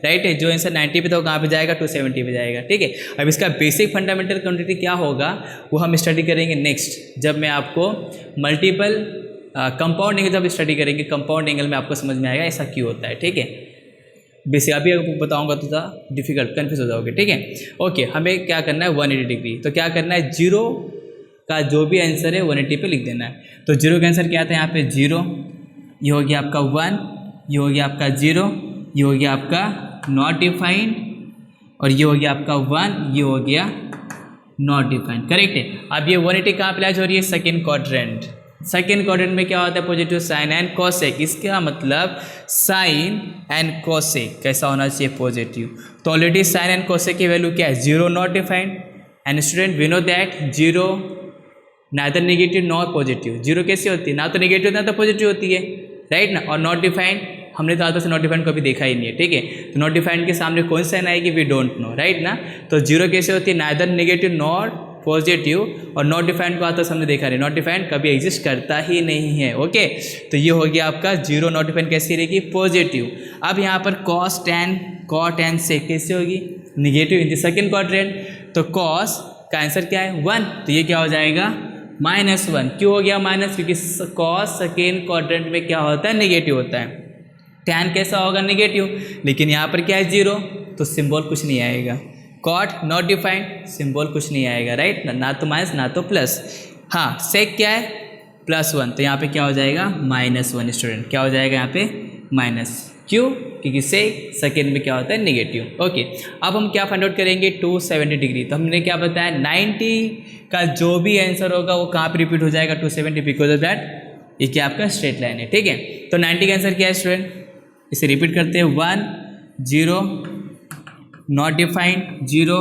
राइट है। जो आंसर 90 पे था वो कहाँ पे जाएगा, 270 पे जाएगा, ठीक है। अब इसका बेसिक फंडामेंटल क्वांटिटी क्या होगा वो हम स्टडी करेंगे नेक्स्ट, जब मैं आपको मल्टीपल कंपाउंड एंगल जब स्टडी करेंगे, कंपाउंड एंगल में आपको समझ में आएगा ऐसा क्यों होता है, ठीक है। बेसिक अभी आपको बताऊंगा तो ज़्यादा डिफिकल्ट कन्फ्यूज हो जाओगे, ठीक है। ओके, हमें क्या करना है, 180 डिग्री। तो क्या करना है, 0 का जो भी आंसर है 180 पे लिख देना है। तो 0 का आंसर क्या आता है यहाँ पे, 0, ये हो गया आपका 1, ये हो गया आपका 0, ये हो गया आपका नॉट डिफाइंड, और ये हो गया आपका 1, ये हो गया नॉट डिफाइंड, करेक्ट है। अब ये 180 कहाँ अप्लाई हो रही है? Second quadrant. सेकेंड क्वाड्रेंट में क्या होता है? Positive sine and cosec. इसका मतलब साइन एंड कोसेक कैसा होना चाहिए? पॉजिटिव। तो ऑलरेडी साइन एंड कोसेक की वैल्यू क्या है? 0 not defined. And student we know that 0 neither negative not positive. 0 कैसे होती है? ना तो नेगेटिव ना तो पॉजिटिव होती है, राइट ना। और नॉट डिफाइंड हमने तो आज से नॉट डिफाइंड कभी देखा ही नहीं है, ठीक है। तो नॉट डिफाइंड के सामने कौन साइन आएगी? वी डोंट नो, राइट ना। तो 0 कैसे होती है? Neither negative not positive. और नॉट डिफाइंड को आज तक हमने देखा नहीं, नॉट डिफाइंड कभी एग्जिस्ट करता ही नहीं है, ओके। तो ये हो गया आपका 0 नॉट डिफाइंड कैसी रहेगी? पॉजिटिव। अब यहाँ पर कॉस टेन कॉट एंड सेक कैसे होगी? Negative in the second quadrant. तो कॉस का आंसर क्या है? 1। तो ये क्या हो जाएगा? -1। क्यों हो गया माइनस? क्योंकि कॉस सेकेंड क्वाड्रेंट में क्या होता है? नेगेटिव होता है। टैन कैसा होगा? नेगेटिव। लेकिन यहाँ पर क्या है? 0, तो सिंबल कुछ नहीं आएगा। कॉट नॉट डिफाइंड, सिंबल कुछ नहीं आएगा, राइट ना तो माइनस ना तो प्लस। हाँ, सेक क्या है? +1। तो यहाँ पे क्या हो जाएगा? -1 स्टूडेंट। क्या हो जाएगा यहाँ पे? माइनस। क्यों? क्योंकि सेकेंड में क्या होता है? Negative, okay. अब हम क्या फाइंड आउट करेंगे? 270 डिग्री। तो हमने क्या बताया? 90 का जो भी आंसर होगा वो कहाँ पे रिपीट हो जाएगा? 270, बिकॉज ऑफ दैट ये क्या आपका स्ट्रेट लाइन है, ठीक है। तो 90 का आंसर क्या है स्टूडेंट? इसे रिपीट करते हैं। 1 0 नॉट डिफाइंड, 0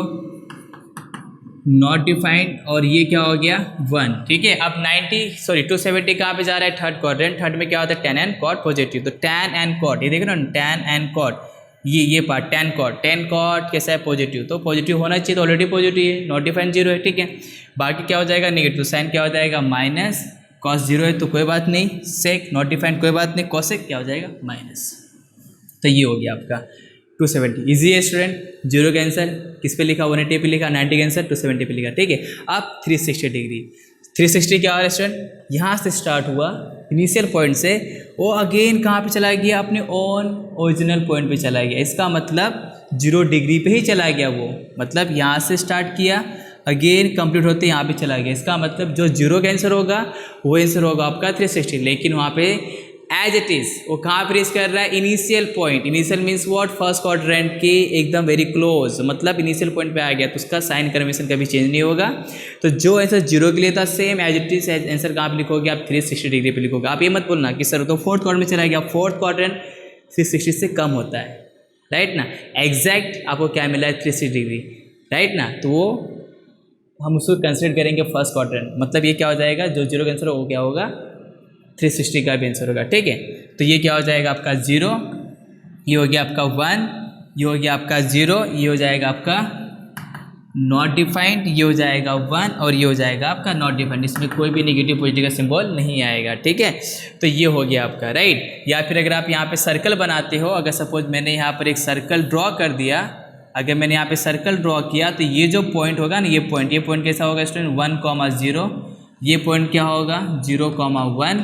नॉट डिफाइंड, और ये क्या हो गया? 1, ठीक है। अब 270 कहाँ पे जा रहा है? Third quadrant. थर्ड में क्या होता है? Tan and cot positive. तो टैन एंड कॉट, ये देखो ना, टैन एंड कॉट, ये पार्ट टैन कॉट कैसा है? पॉजिटिव। तो पॉजिटिव होना चाहिए, तो ऑलरेडी पॉजिटिव है। नॉट डिफाइंड 0 है, ठीक है। बाकी क्या हो जाएगा? नेगेटिव। साइन क्या हो जाएगा? माइनस। कॉस 0 है तो कोई बात नहीं, सेक नॉट डिफाइंड कोई बात नहीं, कॉसेक क्या हो जाएगा? माइनस। तो ये हो गया आपका 270। इजी है स्टूडेंट। 0 का आंसर किस पे लिखा? 180 पे लिखा। 90 का आंसर 270 पे लिखा, ठीक है। अब 360 डिग्री। 360 क्या हो रहा है स्टूडेंट? यहाँ से स्टार्ट हुआ इनिशियल पॉइंट से, वो अगेन कहाँ पे चला गया? अपने ओन ओरिजिनल पॉइंट पे चला गया। इसका मतलब 0 डिग्री पे ही चला गया वो। मतलब यहाँ से स्टार्ट किया, अगेन कंप्लीट होते यहाँ पे चला गया। इसका मतलब जो 0 का आंसर होगा वो आंसर होगा आपका 360। लेकिन वहाँ पे एज इट इज वो कहाँ पे रीच कर रहा है? Initial point. Initial means what? First quadrant के एकदम वेरी क्लोज, मतलब इनिशियल पॉइंट पे आ गया, तो उसका साइन कन्वेंशन कभी चेंज नहीं होगा। तो जो आंसर 0 के लिए था same as it is answer कहाँ पे लिखोगे? आप 360 डिग्री पे लिखोगे। आप ये मत बोलना कि सर तो फोर्थ क्वाड्रेंट में चला गया। फोर्थ क्वाड्रेंट 360 से कम होता है, राइट ना। एग्जैक्ट आपको क्या मिला है? 360 डिग्री, राइट ना। तो वो हम उसको कंसिडर करेंगे फर्स्ट क्वाड्रेंट। मतलब ये क्या हो जाएगा? जो 0 का आंसर वो क्या होगा? 360 का भी आंसर होगा, ठीक है। तो ये क्या हो जाएगा आपका? 0, ये हो गया आपका 1, ये हो गया आपका 0, ये हो जाएगा आपका नॉट डिफाइंड, ये हो जाएगा 1, और ये हो जाएगा आपका नॉट डिफाइंड। इसमें कोई भी नेगेटिव पॉजिटिव का सिंबल नहीं आएगा, ठीक है। तो ये हो गया आपका, राइट। या फिर अगर आप यहाँ पे सर्कल बनाते हो, अगर सपोज मैंने यहाँ पर एक सर्कल ड्रॉ कर दिया, अगर मैंने यहाँ पे सर्कल ड्रॉ किया, तो ये जो पॉइंट होगा ना, ये पॉइंट कैसा होगा स्टूडेंट? 1,0। ये पॉइंट क्या होगा? 0,1।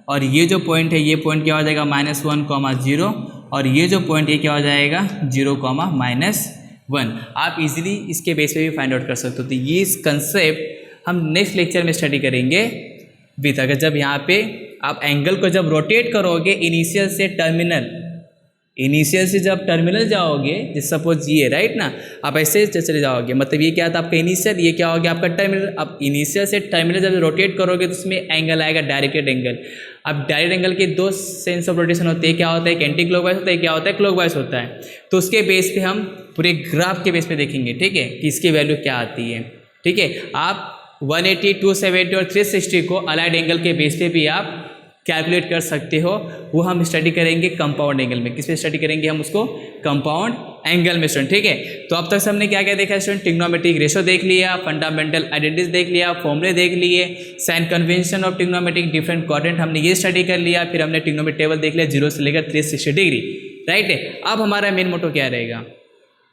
और ये जो पॉइंट है, ये पॉइंट क्या हो जाएगा? -1,0। और ये जो पॉइंट ये क्या हो जाएगा? 0,-1। आप इजीली इसके बेस पे भी फाइंड आउट कर सकते हो। तो ये इस कंसेप्ट हम नेक्स्ट लेक्चर में स्टडी करेंगे विद, अगर जब यहाँ पे आप एंगल को जब रोटेट करोगे इनिशियल से टर्मिनल, इनिशियल से जब टर्मिनल जाओगे, जैसे सपोज ये राइट ना, आप ऐसे चले जाओगे, मतलब ये क्या था आपका इनिशियल, ये क्या हो गया आपका टर्मिनल। अब इनिशियल से टर्मिनल जब रोटेट करोगे तो उसमें एंगल आएगा डायरेक्टेड एंगल। अब डायरेक्ट एंगल के दो सेंस ऑफ रोटेशन होते हैं, क्या होता है? एक एंटी क्लॉकवाइज होता है, क्या होता है? क्लॉकवाइज होता है। तो उसके बेस पे हम पूरे ग्राफ के बेस पे देखेंगे, ठीक है, कि इसकी वैल्यू क्या आती है, ठीक है। आप 180, 270 और 360 को अलाइड एंगल के बेस पे भी आप कैलकुलेट कर सकते हो। वो हम स्टडी करेंगे कंपाउंड एंगल में। किस पे स्टडी करेंगे हम उसको? कंपाउंड एंगल में स्टूडेंट, ठीक है। तो अब तक हमने क्या क्या देखा स्टूडेंट? ट्रिग्नोमेट्रिक रेशो देख लिया, फंडामेंटल आइडेंटिटीज देख लिया, फॉर्मूले देख लिए, sign convention of trigonometric different quadrant हमने ये स्टडी कर लिया, फिर हमने ट्रिग्नोमेट्रिक टेबल देख लिया 0 से लेकर 360 डिग्री, राइट है। अब हमारा मेन मोटो क्या रहेगा?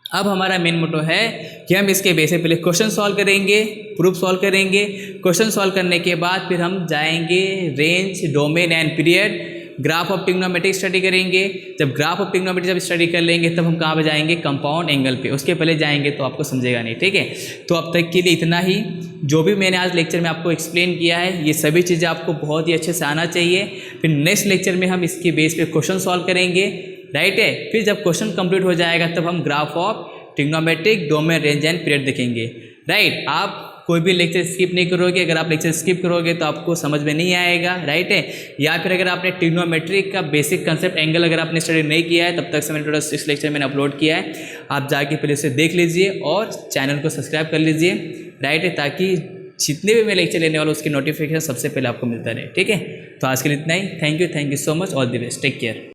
अब हमारा मेन मोटो है कि हम इसके बेस पे पहले क्वेश्चन सॉल्व करेंगे, प्रूफ सॉल्व करेंगे। क्वेश्चन सॉल्व करने के बाद फिर हम जाएंगे range, domain and period, graph of trigonometric study करेंगे। जब ग्राफ ऑफ ट्रिग्नोमेट्रिक जब स्टडी कर लेंगे तब हम कहाँ पे जाएंगे? कंपाउंड एंगल पे। उसके पहले जाएंगे तो आपको समझेगा नहीं, ठीक है। तो अब तक के लिए इतना ही। जो भी मैंने आज लेक्चर में आपको एक्सप्लेन किया है, ये सभी चीज़ें आपको बहुत ही अच्छे से आना चाहिए। फिर नेक्स्ट लेक्चर में हम इसके बेस पे क्वेश्चन सॉल्व करेंगे, राइट है। फिर जब क्वेश्चन कंप्लीट हो जाएगा तब हम graph of trigonometric, domain, range and period देखेंगे। राइट। आप कोई भी लेक्चर स्किप नहीं करोगे, अगर आप लेक्चर स्किप करोगे तो आपको समझ में नहीं आएगा, राइट है। या फिर अगर आपने ट्रिग्नोमेट्री का बेसिक कंसेप्ट एंगल अगर आपने स्टडी नहीं किया है, तब तक से मैंने टोटल 6 लेक्चर मैंने अपलोड किया है, आप जाके पहले उसे देख लीजिए और चैनल को सब्सक्राइब कर लीजिए, राइट है, ताकि जितने भी मैं लेक्चर लेने वाला हूँ उसकी नोटिफिकेशन सबसे पहले आपको मिलता रहे, ठीक है। तो आज के लिए इतना ही। Thank you so much, all the best, take care.